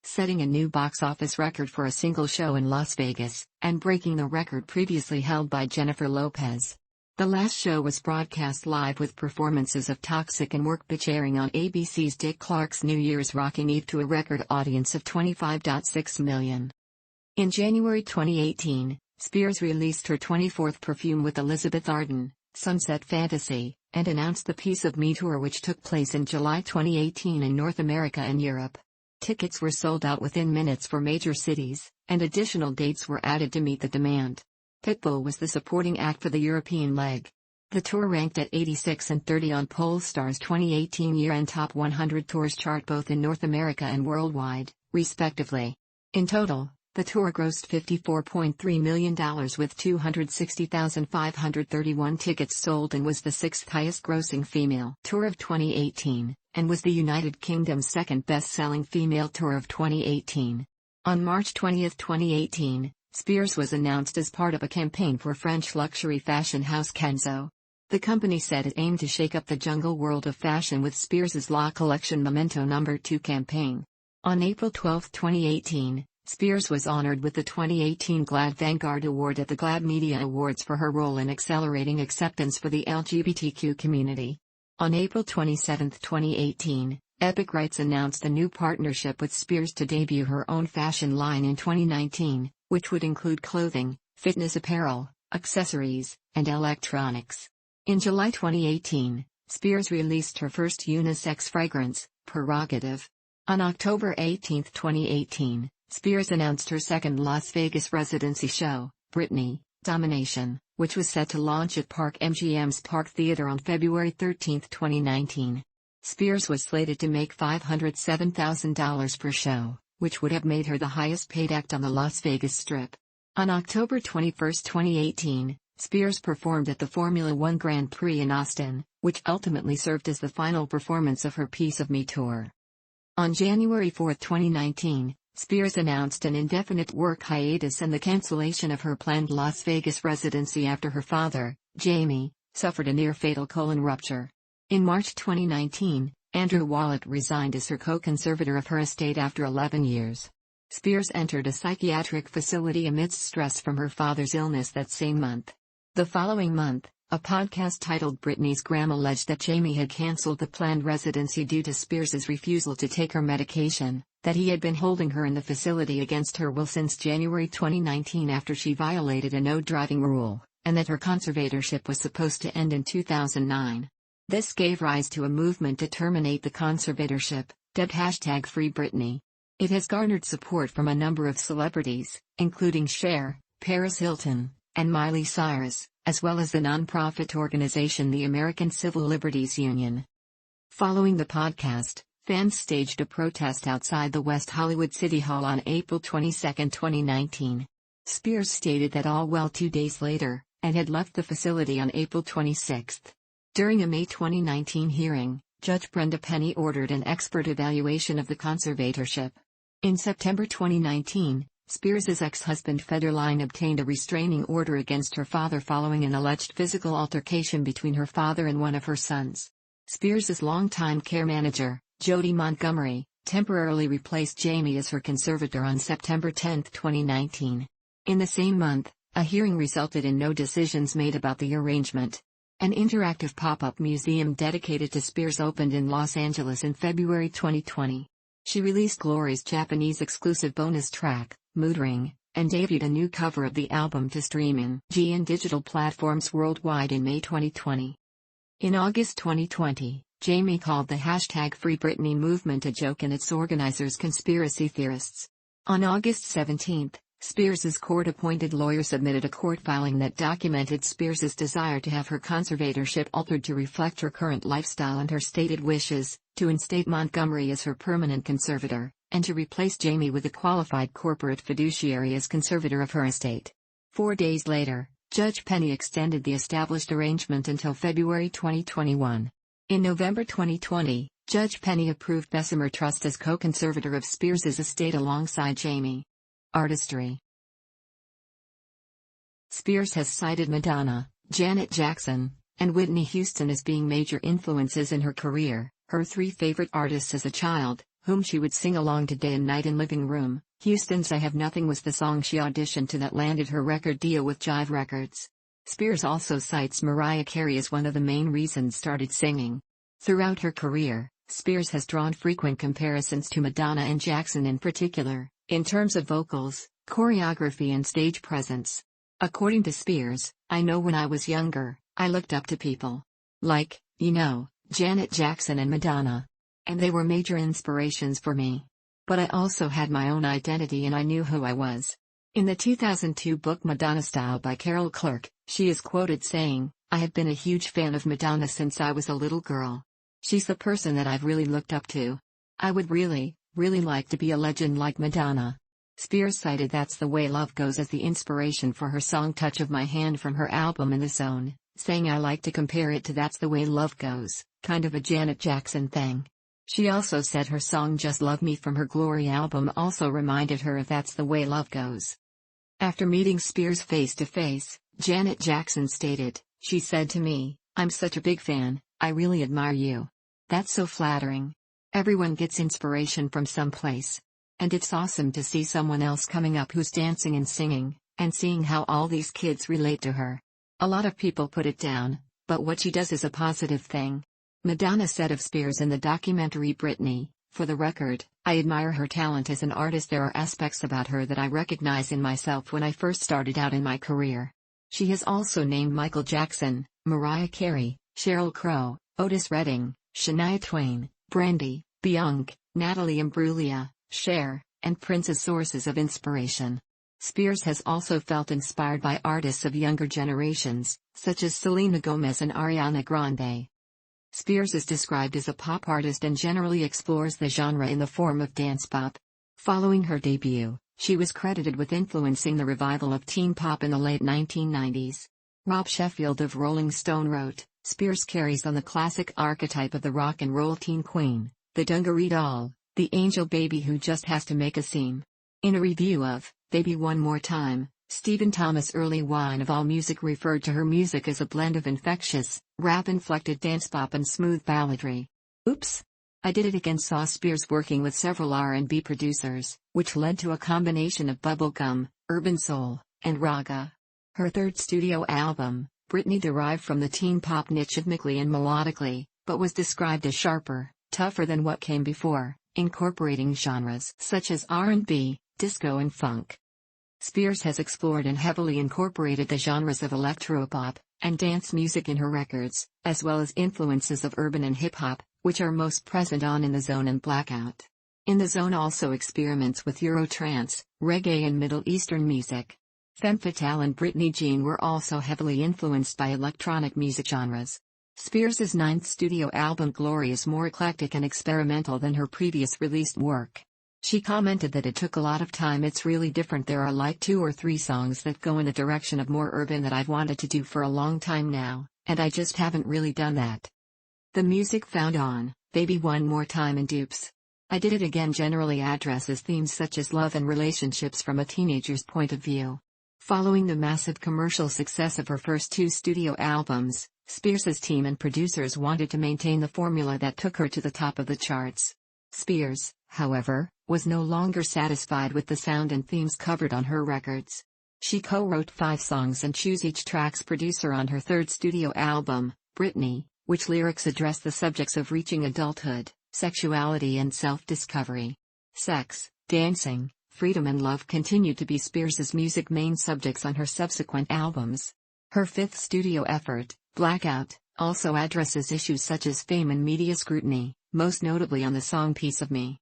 setting a new box office record for a single show in Las Vegas, and breaking the record previously held by Jennifer Lopez. The last show was broadcast live with performances of Toxic and Work Bitch airing on ABC's Dick Clark's New Year's Rockin' Eve to a record audience of 25.6 million. In January 2018, Spears released her 24th perfume with Elizabeth Arden, Sunset Fantasy, and announced the Piece of Me tour, which took place in July 2018 in North America and Europe. Tickets were sold out within minutes for major cities, and additional dates were added to meet the demand. Pitbull was the supporting act for the European leg. The tour ranked at 86 and 30 on Pollstar's 2018 year-end Top 100 Tours chart both in North America and worldwide, respectively. In total, the tour grossed $54.3 million with 260,531 tickets sold and was the 6th highest-grossing female tour of 2018, and was the United Kingdom's second best-selling female tour of 2018. On March 20, 2018, Spears was announced as part of a campaign for French luxury fashion house Kenzo. The company said it aimed to shake up the jungle world of fashion with Spears's La Collection Memento No. 2 campaign. On April 12, 2018, Spears was honored with the 2018 GLAAD Vanguard Award at the GLAAD Media Awards for her role in accelerating acceptance for the LGBTQ community. On April 27, 2018, Epic Rights announced a new partnership with Spears to debut her own fashion line in 2019, which would include clothing, fitness apparel, accessories, and electronics. In July 2018, Spears released her first unisex fragrance, Prerogative. On October 18, 2018, Spears announced her second Las Vegas residency show, Britney, Domination, which was set to launch at Park MGM's Park Theater on February 13, 2019. Spears was slated to make $507,000 per show, which would have made her the highest-paid act on the Las Vegas Strip. On October 21, 2018, Spears performed at the Formula One Grand Prix in Austin, which ultimately served as the final performance of her Piece of Me tour. On January 4, 2019, Spears announced an indefinite work hiatus and the cancellation of her planned Las Vegas residency after her father, Jamie, suffered a near-fatal colon rupture. In March 2019, Andrew Wallet resigned as her co-conservator of her estate after 11 years. Spears entered a psychiatric facility amidst stress from her father's illness that same month. The following month, a podcast titled Britney's Gram alleged that Jamie had cancelled the planned residency due to Spears's refusal to take her medication, that he had been holding her in the facility against her will since January 2019 after she violated a no-driving rule, and that her conservatorship was supposed to end in 2009. This gave rise to a movement to terminate the conservatorship, dubbed #FreeBritney. It has garnered support from a number of celebrities, including Cher, Paris Hilton, and Miley Cyrus, as well as the non-profit organization the American Civil Liberties Union. Following the podcast, fans staged a protest outside the West Hollywood City Hall on April 22, 2019. Spears stated that all well 2 days later, and had left the facility on April 26. During a May 2019 hearing, Judge Brenda Penny ordered an expert evaluation of the conservatorship. In September 2019, Spears's ex-husband Federline obtained a restraining order against her father following an alleged physical altercation between her father and one of her sons. Spears's longtime care manager, Jody Montgomery, temporarily replaced Jamie as her conservator on September 10, 2019. In the same month, a hearing resulted in no decisions made about the arrangement. An interactive pop-up museum dedicated to Spears opened in Los Angeles in February 2020. She released Glory's Japanese exclusive bonus track, Mood Ring, and debuted a new cover of the album to stream in and digital platforms worldwide in May 2020. In August 2020, Jamie called the #FreeBritney movement a joke and its organizers conspiracy theorists. On August 17, Spears' court-appointed lawyer submitted a court filing that documented Spears' desire to have her conservatorship altered to reflect her current lifestyle and her stated wishes, to instate Montgomery as her permanent conservator, and to replace Jamie with a qualified corporate fiduciary as conservator of her estate. 4 days later, Judge Penny extended the established arrangement until February 2021. In November 2020, Judge Penny approved Bessemer Trust as co-conservator of Spears' estate alongside Jamie. Artistry. Spears has cited Madonna, Janet Jackson, and Whitney Houston as being major influences in her career, her 3 favorite artists as a child, whom she would sing along to day and night in living room. Houston's I Have Nothing was the song she auditioned to that landed her record deal with Jive Records. Spears also cites Mariah Carey as one of the main reasons started singing. Throughout her career, Spears has drawn frequent comparisons to Madonna and Jackson in particular, in terms of vocals, choreography and stage presence. According to Spears, I know when I was younger, I looked up to people like, Janet Jackson and Madonna. And they were major inspirations for me. But I also had my own identity and I knew who I was. In the 2002 book Madonna Style by Carol Clark, she is quoted saying, "I have been a huge fan of Madonna since I was a little girl. She's the person that I've really looked up to. I would really like to be a legend like Madonna." Spears cited That's the Way Love Goes as the inspiration for her song Touch of My Hand from her album In the Zone, saying I like to compare it to That's the Way Love Goes, kind of a Janet Jackson thing. She also said her song Just Love Me from her Glory album also reminded her of That's the Way Love Goes. After meeting Spears face to face, Janet Jackson stated, "She said to me, 'I'm such a big fan, I really admire you. That's so flattering. Everyone gets inspiration from some place. And it's awesome to see someone else coming up who's dancing and singing, and seeing how all these kids relate to her. A lot of people put it down, but what she does is a positive thing." Madonna said of Spears in the documentary Britney, "For the record, I admire her talent as an artist. There are aspects about her that I recognize in myself when I first started out in my career." She has also named Michael Jackson, Mariah Carey, Sheryl Crow, Otis Redding, Shania Twain, Brandy, Bianca, Natalie Imbruglia, Cher, and Prince as sources of inspiration. Spears has also felt inspired by artists of younger generations, such as Selena Gomez and Ariana Grande. Spears is described as a pop artist and generally explores the genre in the form of dance pop. Following her debut, she was credited with influencing the revival of teen pop in the late 1990s. Rob Sheffield of Rolling Stone wrote, "Spears carries on the classic archetype of the rock and roll teen queen, the dungaree doll, the angel baby who just has to make a scene." In a review of Baby One More Time, Stephen Thomas Early Wine of AllMusic referred to her music as a blend of infectious, rap-inflected dance pop and smooth balladry. "Oops! I Did It Again" saw Spears working with several R&B producers, which led to a combination of bubblegum, urban soul, and raga. Her third studio album, Britney, derived from the teen pop niche rhythmically and melodically, but was described as sharper, tougher than what came before, incorporating genres such as R&B, disco and funk. Spears has explored and heavily incorporated the genres of electropop and dance music in her records, as well as influences of urban and hip-hop, which are most present on In the Zone and Blackout. In the Zone also experiments with Eurotrance, reggae and Middle Eastern music. Femme Fatale and Britney Jean were also heavily influenced by electronic music genres. Spears' ninth studio album Glory is more eclectic and experimental than her previous released work. She commented that it took a lot of time. "It's really different. There are like 2 or 3 songs that go in a direction of more urban that I've wanted to do for a long time now, and I just haven't really done that." The music found on Baby One More Time and Dupes. I Did It Again generally addresses themes such as love and relationships from a teenager's point of view. Following the massive commercial success of her first 2 studio albums, Spears' team and producers wanted to maintain the formula that took her to the top of the charts. Spears, however, was no longer satisfied with the sound and themes covered on her records. She co-wrote 5 songs and chose each track's producer on her third studio album, Britney, which lyrics address the subjects of reaching adulthood, sexuality and self-discovery. Sex, dancing, freedom and love continued to be Spears' music main subjects on her subsequent albums. Her 5th studio effort, Blackout, also addresses issues such as fame and media scrutiny, most notably on the song Piece of Me.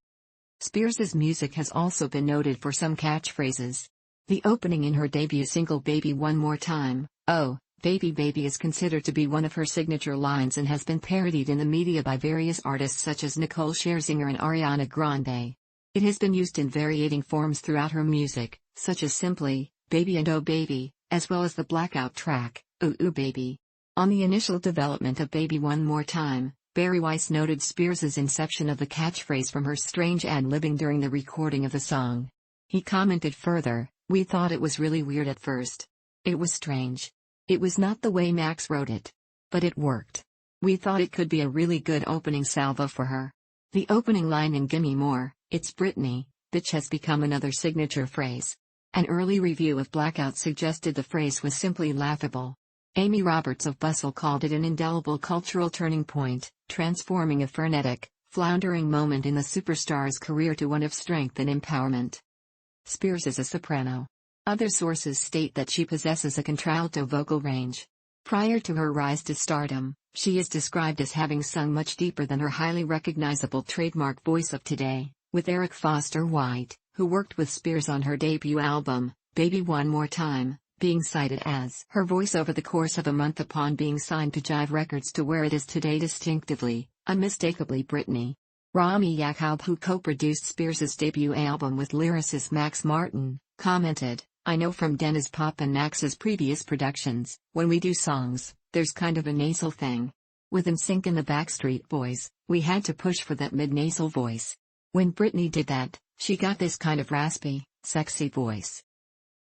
Spears' music has also been noted for some catchphrases. The opening in her debut single Baby One More Time, "Oh, Baby Baby" is considered to be one of her signature lines and has been parodied in the media by various artists such as Nicole Scherzinger and Ariana Grande. It has been used in varying forms throughout her music, such as simply, "Baby" and "Oh Baby," as well as the Blackout track, "Ooh Ooh Baby." On the initial development of Baby One More Time, Barry Weiss noted Spears' inception of the catchphrase from her strange ad-libbing during the recording of the song. He commented further, "We thought it was really weird at first. It was strange. It was not the way Max wrote it. But it worked. We thought it could be a really good opening salvo for her." The opening line in "Gimme More, It's Britney, Bitch" has become another signature phrase. An early review of Blackout suggested the phrase was simply laughable. Amy Roberts of Bustle called it an indelible cultural turning point, transforming a frenetic, floundering moment in the superstar's career to one of strength and empowerment. Spears is a soprano. Other sources state that she possesses a contralto vocal range. Prior to her rise to stardom, she is described as having sung much deeper than her highly recognizable trademark voice of today, with Eric Foster White, who worked with Spears on her debut album, Baby One More Time, being cited as her voice over the course of a month upon being signed to Jive Records to where it is today distinctively, unmistakably Britney. Rami Yacoub, who co-produced Spears' debut album with lyricist Max Martin, commented, "I know from Dennis Pop and Max's previous productions, when we do songs, there's kind of a nasal thing. With NSYNC and the Backstreet Boys, we had to push for that mid-nasal voice. When Britney did that, she got this kind of raspy, sexy voice."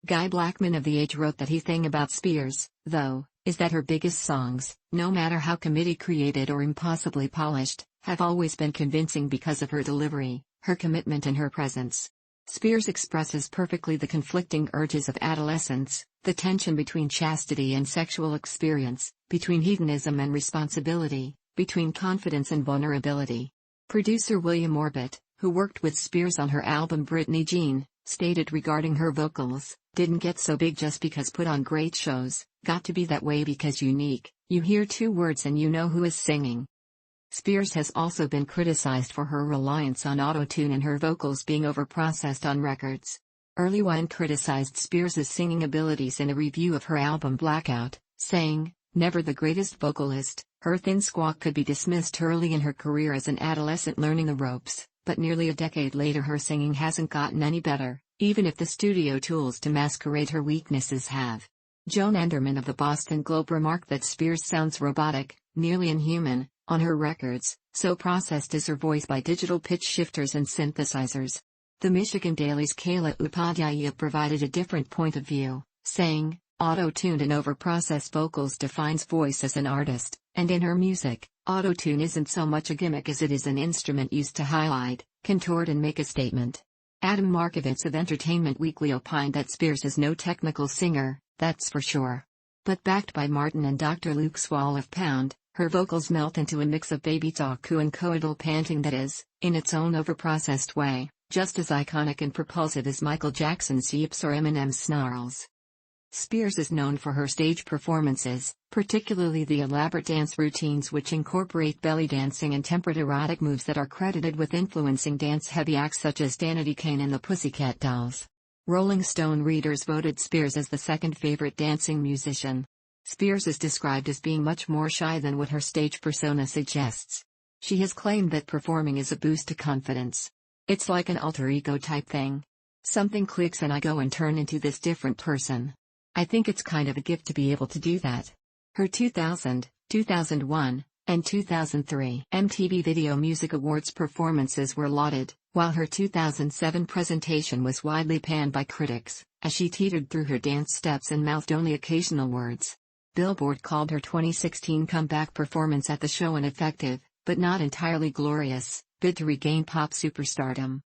Guy Blackman of The Age wrote that he thing about Spears, though, is that her biggest songs, no matter how committee-created or impossibly polished, have always been convincing because of her delivery, her commitment and her presence. Spears expresses perfectly the conflicting urges of adolescence, the tension between chastity and sexual experience, between hedonism and responsibility, between confidence and vulnerability. Producer William Orbit, who worked with Spears on her album Britney Jean, stated regarding her vocals, "Didn't get so big just because put on great shows, got to be that way because unique, you hear two words and you know who is singing." Spears has also been criticized for her reliance on auto-tune and her vocals being overprocessed on records. Early Wine criticized Spears' singing abilities in a review of her album Blackout, saying, "Never the greatest vocalist, her thin squawk could be dismissed early in her career as an adolescent learning the ropes, but nearly a decade later her singing hasn't gotten any better, even if the studio tools to masquerade her weaknesses have." Joan Enderman of the Boston Globe remarked that Spears sounds robotic, nearly inhuman, on her records, so processed is her voice by digital pitch shifters and synthesizers. The Michigan Daily's Kayla Upadhyaya provided a different point of view, saying, "Auto-tuned and overprocessed vocals defines voice as an artist, and in her music, auto-tune isn't so much a gimmick as it is an instrument used to highlight, contort and make a statement." Adam Markovitz of Entertainment Weekly opined that Spears is no technical singer, that's for sure. But backed by Martin and Dr. Luke Swall of Pound, her vocals melt into a mix of baby talk and coital panting that is, in its own overprocessed way, just as iconic and propulsive as Michael Jackson's yips or Eminem's snarls. Spears is known for her stage performances, particularly the elaborate dance routines which incorporate belly dancing and temperate erotic moves that are credited with influencing dance-heavy acts such as Danity Kane and the Pussycat Dolls. Rolling Stone readers voted Spears as the second favorite dancing musician. Spears is described as being much more shy than what her stage persona suggests. She has claimed that performing is a boost to confidence. "It's like an alter ego type thing. Something clicks and I go and turn into this different person. I think it's kind of a gift to be able to do that." Her 2000, 2001, and 2003 MTV Video Music Awards performances were lauded, while her 2007 presentation was widely panned by critics, as she teetered through her dance steps and mouthed only occasional words. Billboard called her 2016 comeback performance at the show an effective, but not entirely glorious, bid to regain pop superstardom.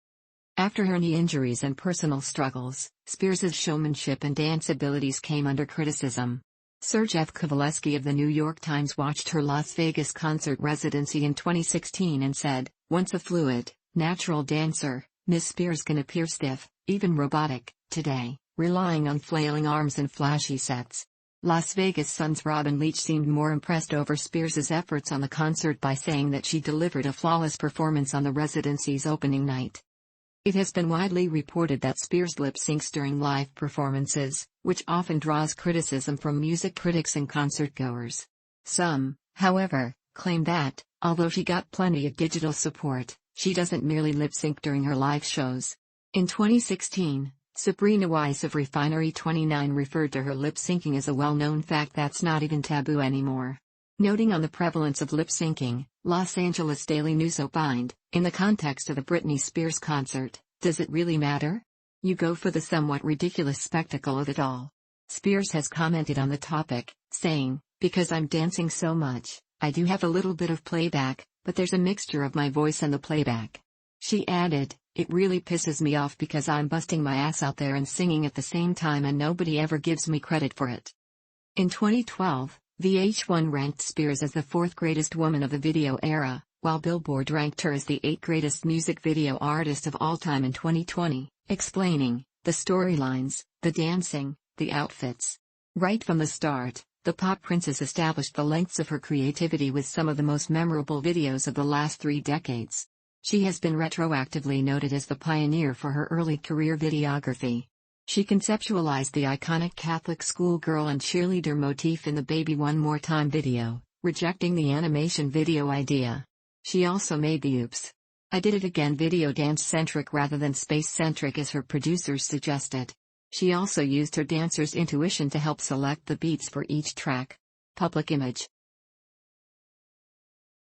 After her knee injuries and personal struggles, Spears' showmanship and dance abilities came under criticism. Serge F. Kovaleski of the New York Times watched her Las Vegas concert residency in 2016 and said, "Once a fluid, natural dancer, Miss Spears can appear stiff, even robotic, today, relying on flailing arms and flashy sets." Las Vegas Sun's Robin Leach seemed more impressed over Spears' efforts on the concert by saying that she delivered a flawless performance on the residency's opening night. It has been widely reported that Spears lip-syncs during live performances, which often draws criticism from music critics and concertgoers. Some, however, claim that, although she got plenty of digital support, she doesn't merely lip-sync during her live shows. In 2016, Sabrina Weiss of Refinery29 referred to her lip-syncing as a well-known fact that's not even taboo anymore. Noting on the prevalence of lip-syncing, Los Angeles Daily News opined, in the context of the Britney Spears concert, does it really matter? You go for the somewhat ridiculous spectacle of it all. Spears has commented on the topic, saying, because I'm dancing so much, I do have a little bit of playback, but there's a mixture of my voice and the playback. She added, it really pisses me off because I'm busting my ass out there and singing at the same time and nobody ever gives me credit for it. In 2012, VH1 ranked Spears as the 4th greatest woman of the video era, while Billboard ranked her as the 8th greatest music video artist of all time in 2020, explaining, the storylines, the dancing, the outfits. Right from the start, the pop princess established the lengths of her creativity with some of the most memorable videos of the last 3 decades. She has been retroactively noted as the pioneer for her early career videography. She conceptualized the iconic Catholic schoolgirl and cheerleader motif in the Baby One More Time video, rejecting the animation video idea. She also made the Oops, I Did It Again video dance-centric rather than space-centric as her producers suggested. She also used her dancers' intuition to help select the beats for each track. Public image.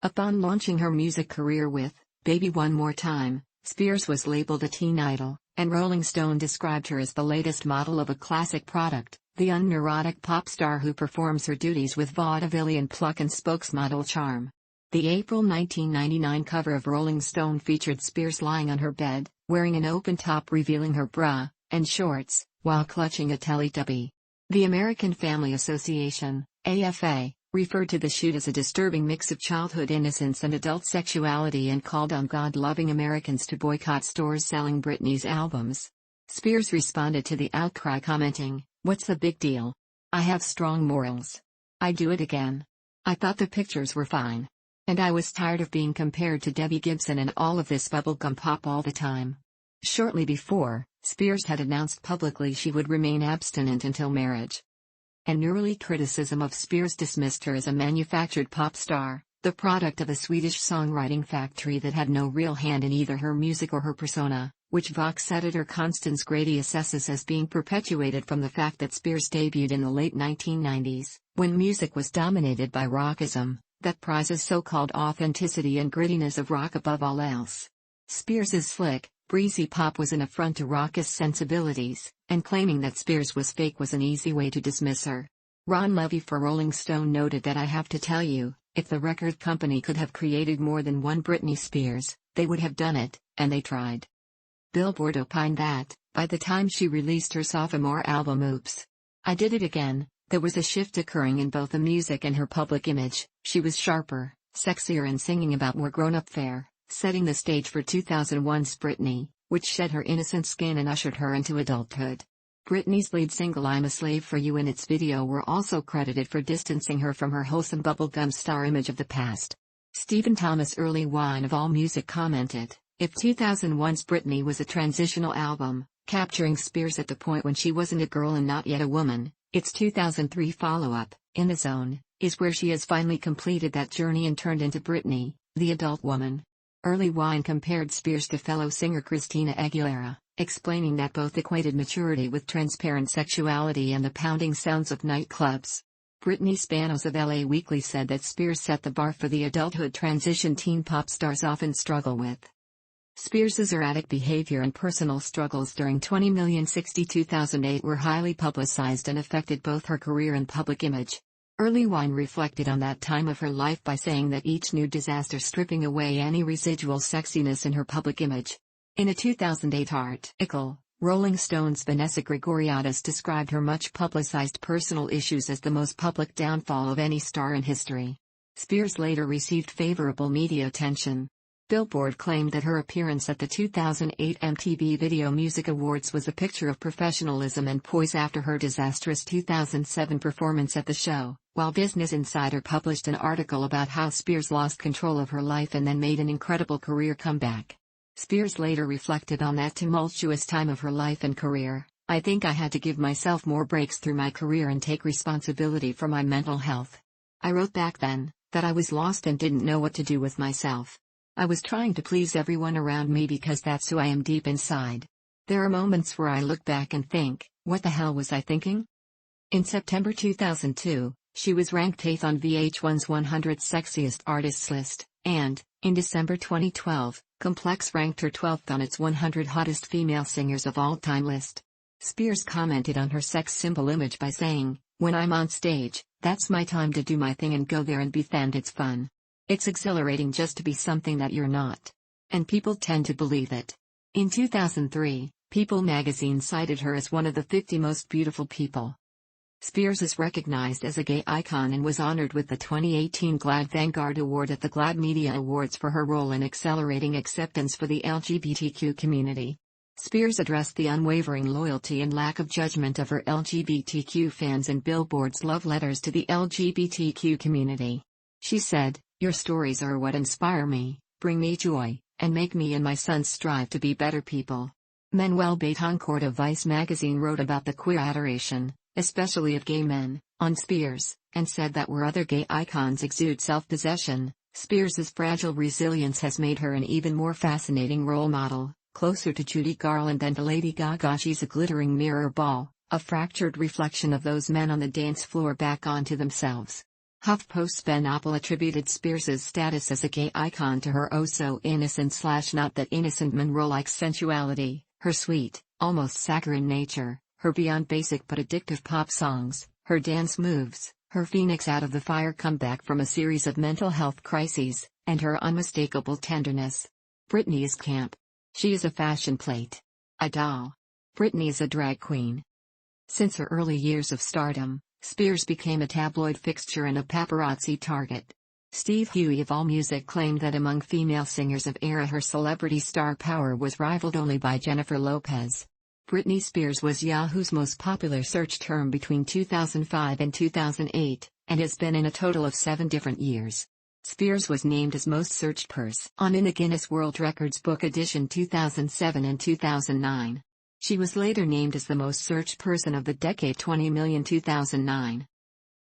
Upon launching her music career with Baby One More Time, Spears was labeled a teen idol, and Rolling Stone described her as the latest model of a classic product, the unneurotic pop star who performs her duties with vaudevillian pluck and spokesmodel charm. The April 1999 cover of Rolling Stone featured Spears lying on her bed, wearing an open top revealing her bra and shorts, while clutching a Teletubby. The American Family Association, AFA, referred to the shoot as a disturbing mix of childhood innocence and adult sexuality and called on God-loving Americans to boycott stores selling Britney's albums. Spears responded to the outcry commenting, "What's the big deal? I have strong morals. I do it again. I thought the pictures were fine. And I was tired of being compared to Debbie Gibson and all of this bubblegum pop all the time." Shortly before, Spears had announced publicly she would remain abstinent until marriage. And early criticism of Spears dismissed her as a manufactured pop star, the product of a Swedish songwriting factory that had no real hand in either her music or her persona, which Vox editor Constance Grady assesses as being perpetuated from the fact that Spears debuted in the late 1990s, when music was dominated by rockism, that prizes so-called authenticity and grittiness of rock above all else. Spears's slick, breezy pop was an affront to raucous sensibilities, and claiming that Spears was fake was an easy way to dismiss her. Ron Levy for Rolling Stone noted that I have to tell you, if the record company could have created more than one Britney Spears, they would have done it, and they tried. Billboard opined that, by the time she released her sophomore album Oops, I Did It Again, there was a shift occurring in both the music and her public image. She was sharper, sexier and singing about more grown-up fare, setting the stage for 2001's Britney, which shed her innocent skin and ushered her into adulthood. Britney's lead single I'm a Slave for You and its video were also credited for distancing her from her wholesome bubblegum star image of the past. Stephen Thomas Early Wine of AllMusic commented, if 2001's Britney was a transitional album, capturing Spears at the point when she wasn't a girl and not yet a woman, its 2003 follow-up, In the Zone, is where she has finally completed that journey and turned into Britney, the adult woman. Early Wine compared Spears to fellow singer Christina Aguilera, explaining that both equated maturity with transparent sexuality and the pounding sounds of nightclubs. Brittany Spanos of LA Weekly said that Spears set the bar for the adulthood transition teen pop stars often struggle with. Spears's erratic behavior and personal struggles during 20,062,008 were highly publicized and affected both her career and public image. Early Wine reflected on that time of her life by saying that each new disaster stripping away any residual sexiness in her public image. In a 2008 article, Rolling Stone's Vanessa Gregoriadis described her much publicized personal issues as the most public downfall of any star in history. Spears later received favorable media attention. Billboard claimed that her appearance at the 2008 MTV Video Music Awards was a picture of professionalism and poise after her disastrous 2007 performance at the show, while Business Insider published an article about how Spears lost control of her life and then made an incredible career comeback. Spears later reflected on that tumultuous time of her life and career. I think I had to give myself more breaks through my career and take responsibility for my mental health. I wrote back then that I was lost and didn't know what to do with myself. I was trying to please everyone around me because that's who I am deep inside. There are moments where I look back and think, what the hell was I thinking? In September 2002, she was ranked 8th on VH1's 100 Sexiest Artists list, and, in December 2012, Complex ranked her 12th on its 100 Hottest Female Singers of All Time list. Spears commented on her sex symbol image by saying, "When I'm on stage, that's my time to do my thing and go there and be and it's fun. It's exhilarating just to be something that you're not. And people tend to believe it." In 2003, People magazine cited her as one of the 50 most beautiful people. Spears is recognized as a gay icon and was honored with the 2018 GLAAD Vanguard Award at the GLAAD Media Awards for her role in accelerating acceptance for the LGBTQ community. Spears addressed the unwavering loyalty and lack of judgment of her LGBTQ fans in Billboard's love letters to the LGBTQ community. She said, "Your stories are what inspire me, bring me joy, and make me and my sons strive to be better people." Manuel Betancourt of Vice magazine wrote about the queer adoration, especially of gay men, on Spears, and said that where other gay icons exude self-possession, Spears's fragile resilience has made her an even more fascinating role model, closer to Judy Garland than to Lady Gaga. She's a glittering mirror ball, a fractured reflection of those men on the dance floor back onto themselves. HuffPost's Ben Opel attributed Spears's status as a gay icon to her oh-so-innocent/not that innocent Monroe-like sensuality, her sweet, almost saccharine nature, her beyond basic but addictive pop songs, her dance moves, her phoenix out of the fire comeback from a series of mental health crises, and her unmistakable tenderness. Britney is camp. She is a fashion plate. A doll. Britney is a drag queen. Since her early years of stardom, Spears became a tabloid fixture and a paparazzi target. Steve Huey of AllMusic claimed that among female singers of era her celebrity star power was rivaled only by Jennifer Lopez. Britney Spears was Yahoo's most popular search term between 2005 and 2008, and has been in a total of 7 different years. Spears was named as most searched person in the Guinness World Records Book Edition 2007 and 2009. She was later named as the most searched person of the decade 20 million 2009.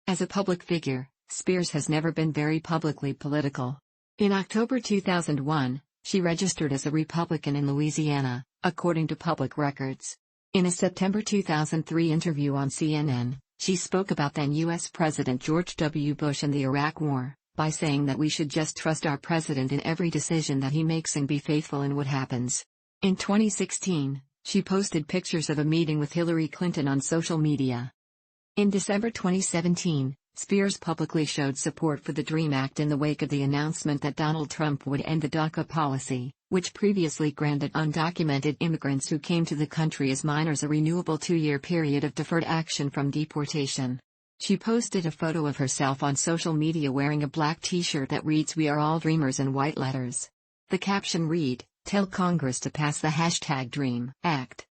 As a public figure, Spears has never been very publicly political. In October 2001, she registered as a Republican in Louisiana, according to public records. In a September 2003 interview on CNN, she spoke about then U.S. President George W. Bush and the Iraq War, by saying that we should just trust our president in every decision that he makes and be faithful in what happens. In 2016, she posted pictures of a meeting with Hillary Clinton on social media. In December 2017, Spears publicly showed support for the DREAM Act in the wake of the announcement that Donald Trump would end the DACA policy, which previously granted undocumented immigrants who came to the country as minors a renewable 2-year period of deferred action from deportation. She posted a photo of herself on social media wearing a black t-shirt that reads "We are all dreamers" in white letters. The caption read, "Tell Congress to pass the #DREAM Act."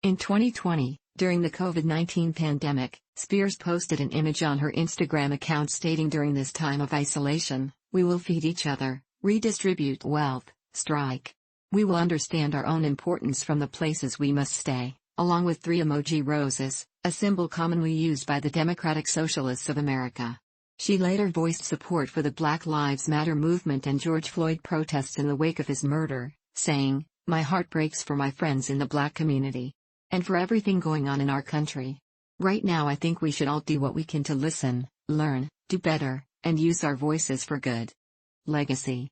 In 2020, during the COVID-19 pandemic, Spears posted an image on her Instagram account stating, "During this time of isolation, we will feed each other, redistribute wealth, strike. We will understand our own importance from the places we must stay," along with 3 emoji roses, a symbol commonly used by the Democratic Socialists of America. She later voiced support for the Black Lives Matter movement and George Floyd protests in the wake of his murder, saying, "My heart breaks for my friends in the Black community. And for everything going on in our country. Right now I think we should all do what we can to listen, learn, do better, and use our voices for good." Legacy.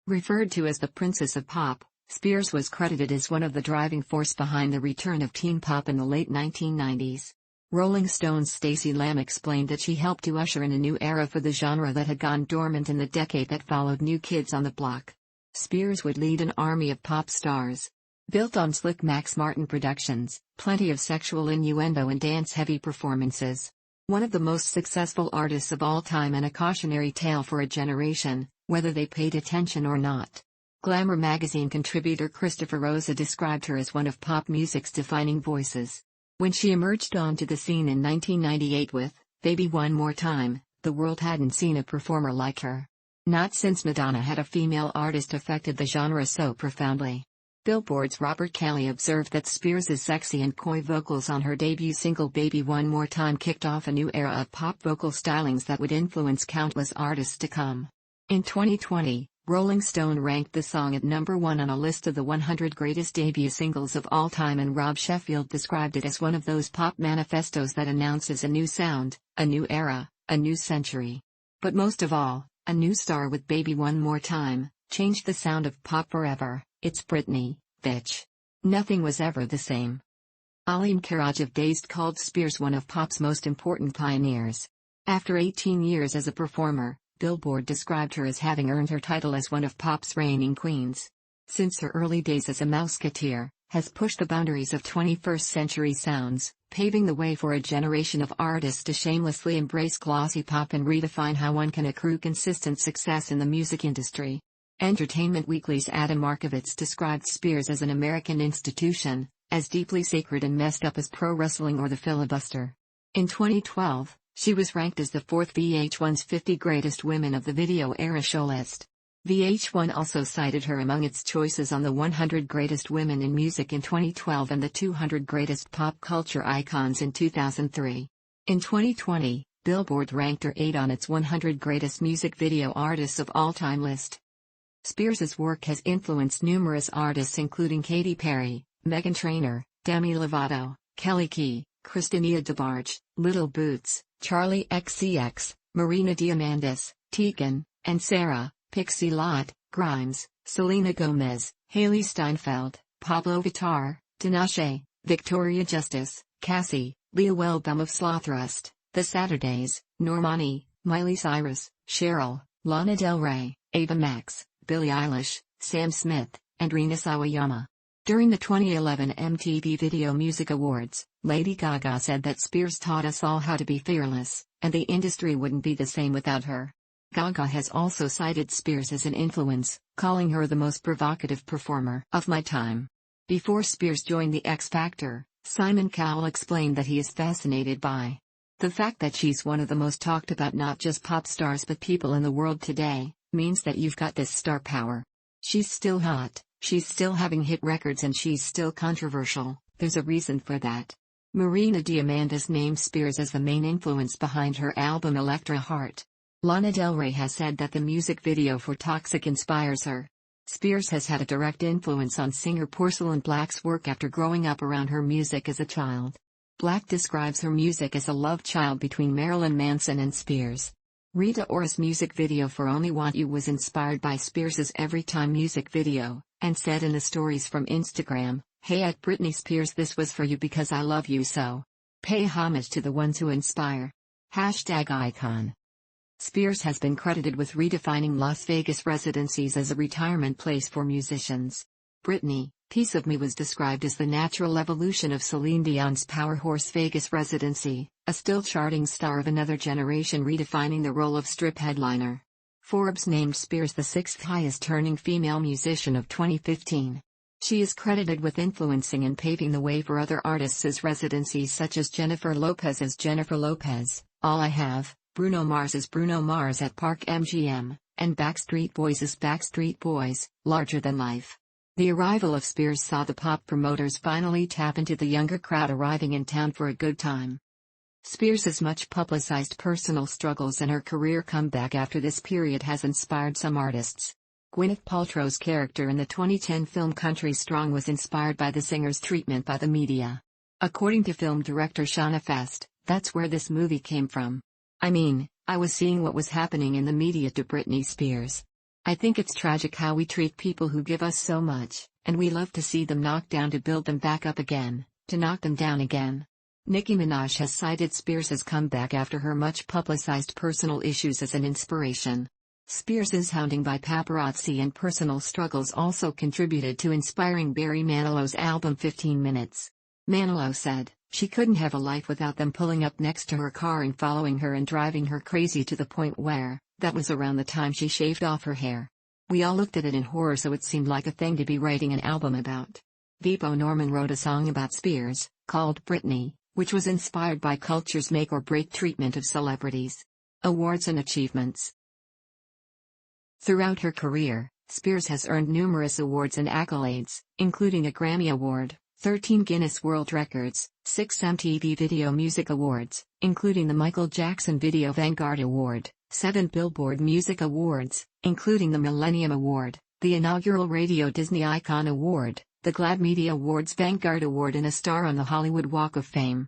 Referred to as the Princess of Pop, Spears was credited as one of the driving force behind the return of teen pop in the late 1990s. Rolling Stone's Stacey Lamb explained that she helped to usher in a new era for the genre that had gone dormant in the decade that followed New Kids on the Block. Spears would lead an army of pop stars. Built on slick Max Martin productions, plenty of sexual innuendo and dance-heavy performances. One of the most successful artists of all time and a cautionary tale for a generation, whether they paid attention or not. Glamour magazine contributor Christopher Rosa described her as one of pop music's defining voices. When she emerged onto the scene in 1998 with "Baby One More Time," the world hadn't seen a performer like her. Not since Madonna had a female artist affected the genre so profoundly. Billboard's Robert Kelly observed that Spears' sexy and coy vocals on her debut single Baby One More Time kicked off a new era of pop vocal stylings that would influence countless artists to come. In 2020, Rolling Stone ranked the song at number 1 on a list of the 100 greatest debut singles of all time, and Rob Sheffield described it as one of those pop manifestos that announces a new sound, a new era, a new century. But most of all, a new star with Baby One More Time changed the sound of pop forever. It's Britney, bitch. Nothing was ever the same. Alim Karaj of Dazed called Spears one of pop's most important pioneers. After 18 years as a performer, Billboard described her as having earned her title as one of pop's reigning queens. Since her early days as a Mouseketeer, has pushed the boundaries of 21st century sounds, paving the way for a generation of artists to shamelessly embrace glossy pop and redefine how one can accrue consistent success in the music industry. Entertainment Weekly's Adam Markovitz described Spears as an American institution, as deeply sacred and messed up as pro wrestling or the filibuster. In 2012, she was ranked as the 4th VH1's 50 Greatest Women of the Video Era show list. VH1 also cited her among its choices on the 100 Greatest Women in Music in 2012 and the 200 Greatest Pop Culture Icons in 2003. In 2020, Billboard ranked her 8 on its 100 Greatest Music Video Artists of All Time list. Spears' work has influenced numerous artists including Katy Perry, Meghan Trainor, Demi Lovato, Kelly Key, Christina DeBarge, Little Boots, Charlie XCX, Marina Diamandis, Tegan, and Sarah, Pixie Lott, Grimes, Selena Gomez, Hailey Steinfeld, Pablo Vittar, Tinashe, Victoria Justice, Cassie, Leah Welbum of Slothrust, The Saturdays, Normani, Miley Cyrus, Cheryl, Lana Del Rey, Ava Max, Billie Eilish, Sam Smith, and Rina Sawayama. During the 2011 MTV Video Music Awards, Lady Gaga said that Spears taught us all how to be fearless, and the industry wouldn't be the same without her. Gaga has also cited Spears as an influence, calling her the most provocative performer of my time. Before Spears joined the X Factor, Simon Cowell explained that he is fascinated by the fact that she's one of the most talked about not just pop stars but people in the world today, means that you've got this star power. She's still hot, she's still having hit records, and she's still controversial. There's a reason for that. Marina Diamandis named Spears as the main influence behind her album Electra Heart. Lana Del Rey has said that the music video for Toxic inspires her. Spears has had a direct influence on singer Porcelain Black's work after growing up around her music as a child. Black describes her music as a love child between Marilyn Manson and Spears. Rita Ora's music video for Only Want You was inspired by Spears' Every Time music video, and said in the stories from Instagram, "Hey at Britney Spears, this was for you because I love you so. Pay homage to the ones who inspire." #icon. Spears has been credited with redefining Las Vegas residencies as a retirement place for musicians. Britney, Piece of Me was described as the natural evolution of Celine Dion's Powerhouse Vegas residency, a still charting star of another generation redefining the role of strip headliner. Forbes named Spears the 6th highest earning female musician of 2015. She is credited with influencing and paving the way for other artists' residencies such as Jennifer Lopez's Jennifer Lopez, All I Have, Bruno Mars's Bruno Mars at Park MGM, and Backstreet Boys' Backstreet Boys, Larger Than Life. The arrival of Spears saw the pop promoters finally tap into the younger crowd arriving in town for a good time. Spears' much publicized personal struggles and her career comeback after this period has inspired some artists. Gwyneth Paltrow's character in the 2010 film Country Strong was inspired by the singer's treatment by the media. According to film director Shauna Fest, that's where this movie came from. I mean, I was seeing what was happening in the media to Britney Spears. I think it's tragic how we treat people who give us so much, and we love to see them knocked down to build them back up again, to knock them down again. Nicki Minaj has cited Spears' comeback after her much publicized personal issues as an inspiration. Spears' hounding by paparazzi and personal struggles also contributed to inspiring Barry Manilow's album 15 Minutes. Manilow said, "She couldn't have a life without them pulling up next to her car and following her and driving her crazy to the point where, that was around the time she shaved off her hair. We all looked at it in horror, so it seemed like a thing to be writing an album about." Vibo Norman wrote a song about Spears, called Britney, which was inspired by culture's make or break treatment of celebrities. Awards and achievements. Throughout her career, Spears has earned numerous awards and accolades, including a Grammy Award, 13 Guinness World Records, 6 MTV Video Music Awards, including the Michael Jackson Video Vanguard Award, 7 Billboard Music Awards, including the Millennium Award, the inaugural Radio Disney Icon Award, the GLAAD Media Awards Vanguard Award, and a star on the Hollywood Walk of Fame.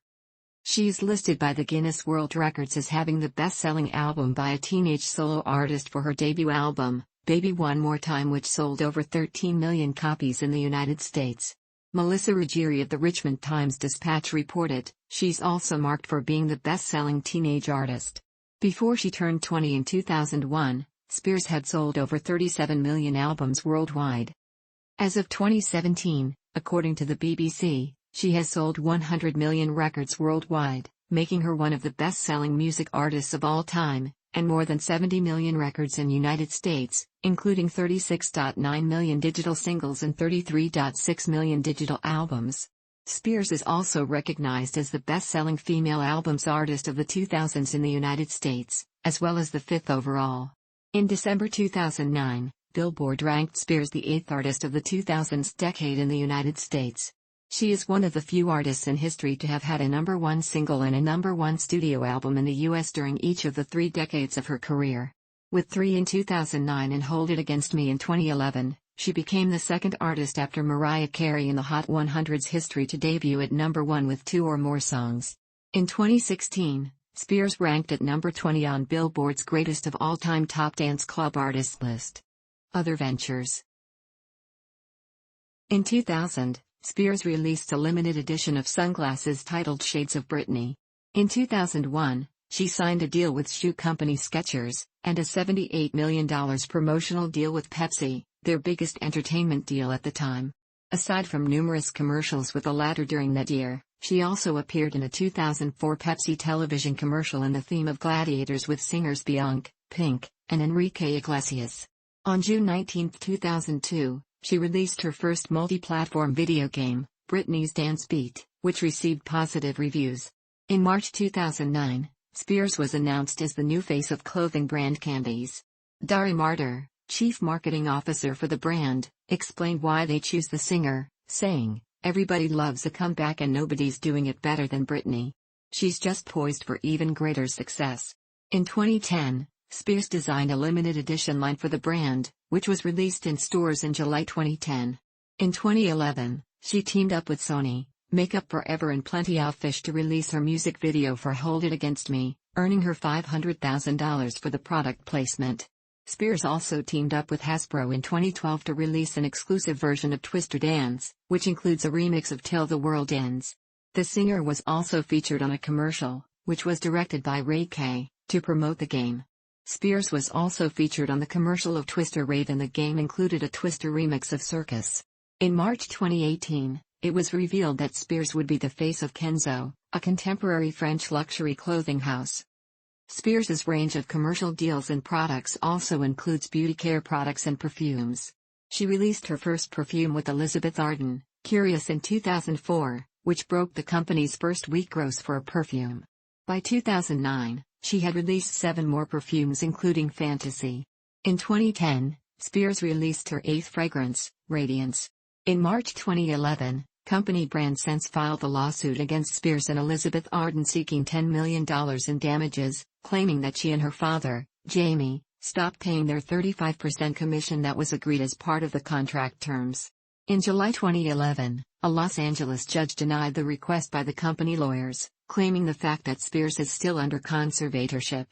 She is listed by the Guinness World Records as having the best-selling album by a teenage solo artist for her debut album, Baby One More Time, which sold over 13 million copies in the United States. Melissa Ruggieri of the Richmond Times-Dispatch reported, she's also marked for being the best-selling teenage artist. Before she turned 20 in 2001, Spears had sold over 37 million albums worldwide. As of 2017, according to the BBC, she has sold 100 million records worldwide, making her one of the best-selling music artists of all time, and more than 70 million records in United States, including 36.9 million digital singles and 33.6 million digital albums. Spears is also recognized as the best-selling female albums artist of the 2000s in the United States, as well as the 5th overall. In December 2009, Billboard ranked Spears the 8th artist of the 2000s decade in the United States. She is one of the few artists in history to have had a #1 single and a #1 studio album in the U.S. during each of the 3 decades of her career. With 3 in 2009 and Hold It Against Me in 2011, she became the second artist after Mariah Carey in the Hot 100's history to debut at #1 with 2 or more songs. In 2016, Spears ranked at number 20 on Billboard's Greatest of All-Time Top Dance Club Artists list. Other ventures. In 2000, Spears released a limited edition of sunglasses titled Shades of Britney. In 2001, she signed a deal with shoe company Skechers, and a $78 million promotional deal with Pepsi, their biggest entertainment deal at the time. Aside from numerous commercials with the latter during that year, she also appeared in a 2004 Pepsi television commercial in the theme of gladiators with singers Bianca, Pink, and Enrique Iglesias. On June 19, 2002, she released her first multi-platform video game, Britney's Dance Beat, which received positive reviews. In March 2009, Spears was announced as the new face of clothing brand Candies. Dari Marder, chief marketing officer for the brand, explained why they choose the singer, saying, "Everybody loves a comeback and nobody's doing it better than Britney. She's just poised for even greater success." In 2010, Spears designed a limited edition line for the brand, which was released in stores in July 2010. In 2011, she teamed up with Sony, Makeup Forever and Plenty of Fish to release her music video for Hold It Against Me, earning her $500,000 for the product placement. Spears also teamed up with Hasbro in 2012 to release an exclusive version of Twister Dance, which includes a remix of Till the World Ends. The singer was also featured on a commercial, which was directed by Ray Kay, to promote the game. Spears was also featured on the commercial of Twister Rave, and the game included a Twister remix of Circus. In March 2018, it was revealed that Spears would be the face of Kenzo, a contemporary French luxury clothing house. Spears's range of commercial deals and products also includes beauty care products and perfumes. She released her first perfume with Elizabeth Arden, Curious, in 2004, which broke the company's first-week gross for a perfume. By 2009, she had released 7 more perfumes including Fantasy. In 2010, Spears released her 8th fragrance, Radiance. In March 2011, company brand Sense filed a lawsuit against Spears and Elizabeth Arden seeking $10 million in damages, claiming that she and her father, Jamie, stopped paying their 35% commission that was agreed as part of the contract terms. In July 2011, a Los Angeles judge denied the request by the company lawyers, claiming the fact that Spears is still under conservatorship.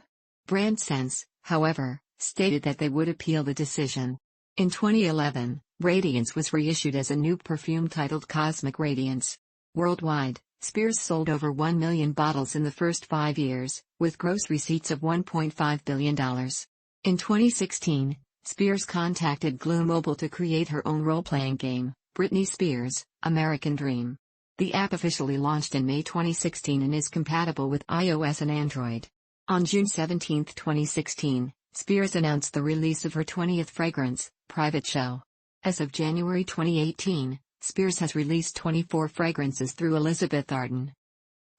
Brand Sense, however, stated that they would appeal the decision. In 2011, Radiance was reissued as a new perfume titled Cosmic Radiance. Worldwide, Spears sold over 1 million bottles in the first 5 years, with gross receipts of $1.5 billion. In 2016, Spears contacted Glue Mobile to create her own role-playing game, Britney Spears, American Dream. The app officially launched in May 2016 and is compatible with iOS and Android. On June 17, 2016, Spears announced the release of her 20th fragrance, Private Show. As of January 2018, Spears has released 24 fragrances through Elizabeth Arden.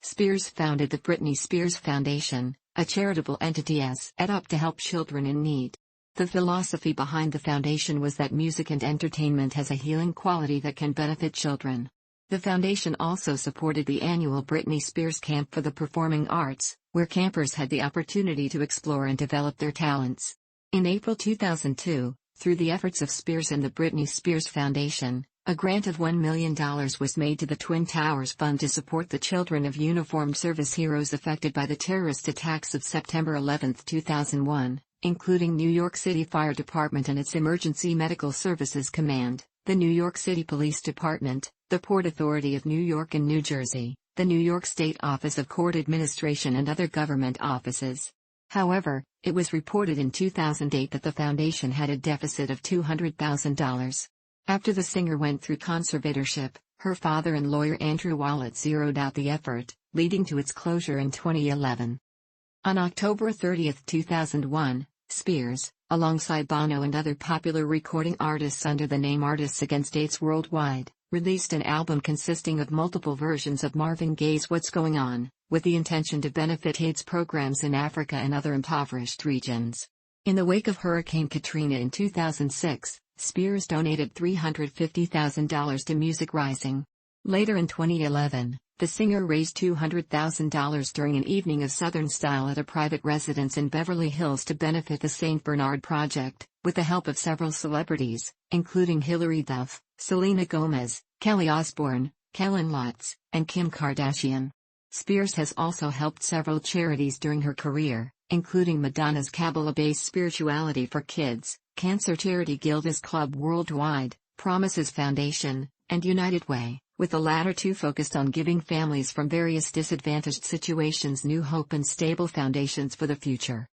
Spears founded the Britney Spears Foundation, a charitable entity set up to help children in need. The philosophy behind the foundation was that music and entertainment has a healing quality that can benefit children. The foundation also supported the annual Britney Spears Camp for the Performing Arts, where campers had the opportunity to explore and develop their talents. In April 2002, through the efforts of Spears and the Britney Spears Foundation, a grant of $1 million was made to the Twin Towers Fund to support the children of uniformed service heroes affected by the terrorist attacks of September 11, 2001, including New York City Fire Department and its Emergency Medical Services Command, the New York City Police Department, the Port Authority of New York and New Jersey, the New York State Office of Court Administration and other government offices. However, it was reported in 2008 that the foundation had a deficit of $200,000. After the singer went through conservatorship, her father and lawyer Andrew Wallet zeroed out the effort, leading to its closure in 2011. On October 30, 2001, Spears, alongside Bono and other popular recording artists under the name Artists Against AIDS Worldwide, released an album consisting of multiple versions of Marvin Gaye's What's Going On, with the intention to benefit AIDS programs in Africa and other impoverished regions. In the wake of Hurricane Katrina in 2006, Spears donated $350,000 to Music Rising. Later in 2011, the singer raised $200,000 during an evening of Southern style at a private residence in Beverly Hills to benefit the St. Bernard Project, with the help of several celebrities, including Hilary Duff, Selena Gomez, Kelly Osbourne, Kellen Lutz, and Kim Kardashian. Spears has also helped several charities during her career, including Madonna's Kabbalah-based Spirituality for Kids, Cancer Charity Gilda's Club Worldwide, Promises Foundation, and United Way, with the latter two focused on giving families from various disadvantaged situations new hope and stable foundations for the future.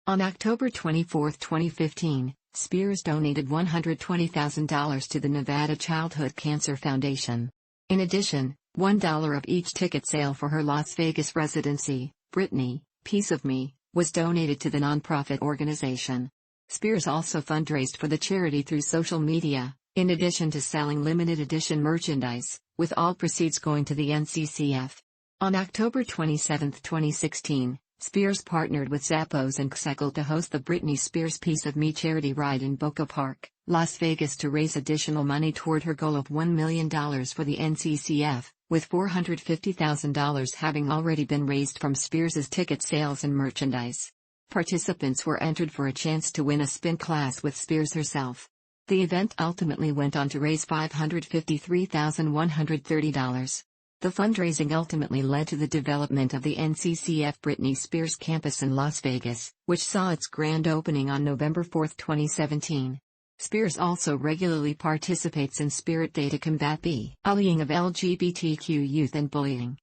On October 24, 2015, Spears donated $120,000 to the Nevada Childhood Cancer Foundation. In addition, $1 of each ticket sale for her Las Vegas residency, Britney, Piece of Me, was donated to the nonprofit organization. Spears also fundraised for the charity through social media, in addition to selling limited edition merchandise, with all proceeds going to the NCCF. On October 27, 2016, Spears partnered with Zappos and Xeckle to host the Britney Spears Piece of Me charity ride in Boca Park, Las Vegas to raise additional money toward her goal of $1 million for the NCCF, with $450,000 having already been raised from Spears's ticket sales and merchandise. Participants were entered for a chance to win a spin class with Spears herself. The event ultimately went on to raise $553,130. The fundraising ultimately led to the development of the NCCF Britney Spears campus in Las Vegas, which saw its grand opening on November 4, 2017. Spears also regularly participates in Spirit Day to combat the bullying of LGBTQ youth and bullying.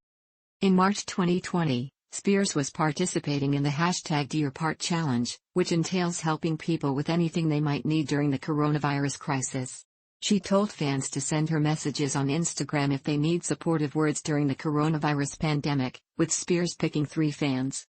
In March 2020, Spears was participating in the #DoYourPart challenge, which entails helping people with anything they might need during the coronavirus crisis. She told fans to send her messages on Instagram if they need supportive words during the coronavirus pandemic, with Spears picking 3 fans.